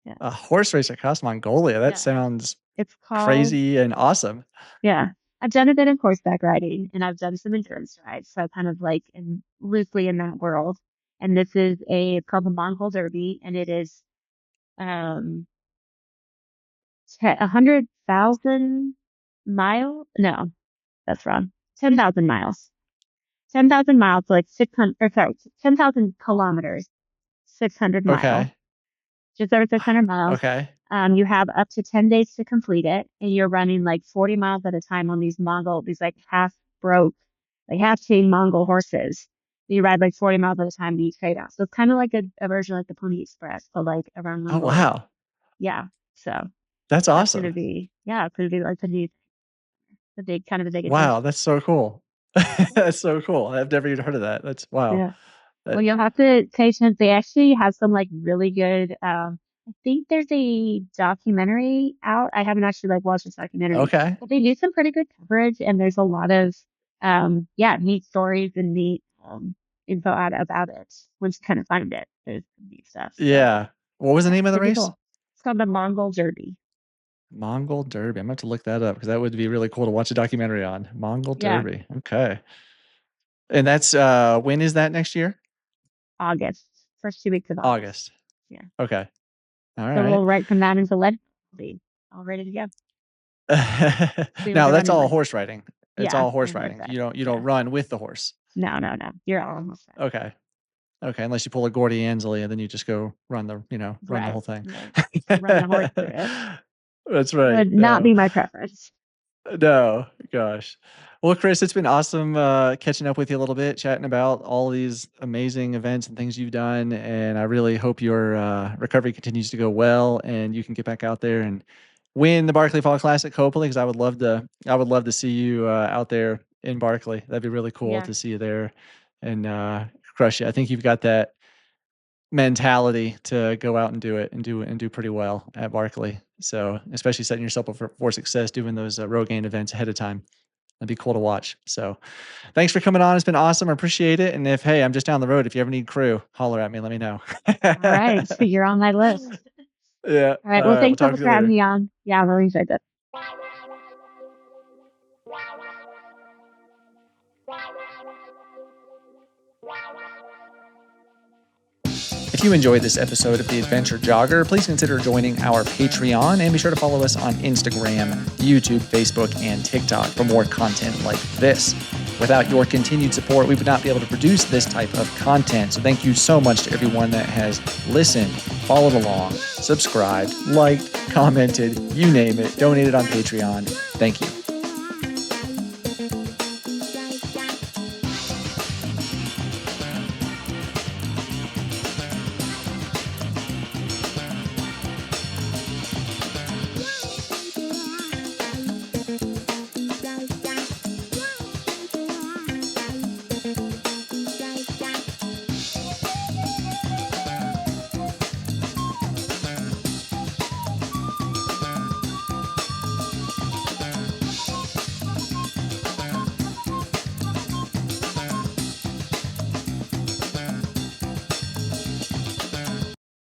S2: Yeah.
S1: A horse race across Mongolia. That
S2: Yeah.
S1: sounds
S2: It's called,
S1: crazy and awesome.
S2: yeah. I've done a bit of horseback riding and I've done some endurance rides. So I kind of like am loosely in that world. And this is it's called the Mongol Derby and it is, um, 100,000 miles. No, that's wrong. 10,000 miles. 10,000 miles, so like 600, or sorry, 10,000 kilometers, 600 miles.
S1: Okay.
S2: Just over 600 miles.
S1: Okay.
S2: You have up to 10 days to complete it, and you're running like 40 miles at a time on these like half broke, like half chain Mongol horses. You ride like 40 miles at a time to each trade off. So it's kind of like a version like the Pony Express, but like around
S1: Oh
S2: Mongolia.
S1: wow.
S2: Yeah. So
S1: That's
S2: that's going
S1: awesome.
S2: to be, yeah, it's going to be like kind of a big
S1: Wow,
S2: adventure.
S1: that's so cool. That's so cool. I've never even heard of that. That's wow.
S2: Yeah.
S1: Uh,
S2: Well, you'll have to pay attention. They actually have some like really good. I think there's a documentary out. I haven't actually like watched this documentary,
S1: okay.
S2: but they do some pretty good coverage, and there's a lot of yeah, neat stories and neat info out about it. Once you kind of find it, there's some neat stuff. So
S1: Yeah. What was the
S2: yeah,
S1: name of the
S2: pretty
S1: race?
S2: cool. It's called the Mongol Derby.
S1: Mongol Derby. I'm going to look that up because that would be really cool to watch a documentary on. Mongol
S2: Yeah,
S1: Derby. Okay. And that's when is that next year?
S2: August, first 2 weeks of August.
S1: August.
S2: Yeah,
S1: Okay. All
S2: so
S1: right.
S2: we'll right from that into lead. Be all ready to go. Soon as
S1: Now
S2: I run
S1: that's
S2: in
S1: all
S2: lead.
S1: horse riding. It's
S2: Yeah,
S1: all horse
S2: on
S1: riding.
S2: horseback.
S1: You don't
S2: Yeah.
S1: run with the horse.
S2: No, no, no. You're all almost there.
S1: Okay. Okay, unless you pull a Gordy Ansley and then you just go run the
S2: Right,
S1: whole thing.
S2: right. Or run the horse through it.
S1: That's right.
S2: Would not
S1: No.
S2: be my preference.
S1: No, gosh. Well, Kris, it's been awesome catching up with you a little bit, chatting about all these amazing events and things you've done. And I really hope your recovery continues to go well and you can get back out there and win the Barkley Fall Classic, hopefully, because I would love to see you out there in Barkley. That'd be really cool
S2: Yeah,
S1: to see you there and crush it. I think you've got that mentality to go out and do it and do pretty well at Barkley. So especially setting yourself up for success, doing those Rogaine events ahead of time. That'd be cool to watch. So thanks for coming on. It's been awesome. I appreciate it. And if, hey, I'm just down the road. If you ever need crew, holler at me. Let me know.
S2: all right. So you're on my list.
S1: Yeah.
S2: All right.
S1: All
S2: Well,
S1: right. We'll
S2: thanks so
S1: talk
S2: much
S1: to you
S2: for having
S1: later.
S2: me on. Yeah, I really enjoyed it.
S1: If you enjoyed this episode of The Adventure Jogger, please consider joining our Patreon and be sure to follow us on Instagram, YouTube, Facebook, and TikTok for more content like this. Without your continued support, we would not be able to produce this type of content. So thank you so much to everyone that has listened, followed along, subscribed, liked, commented, you name it, donated on Patreon. Thank you.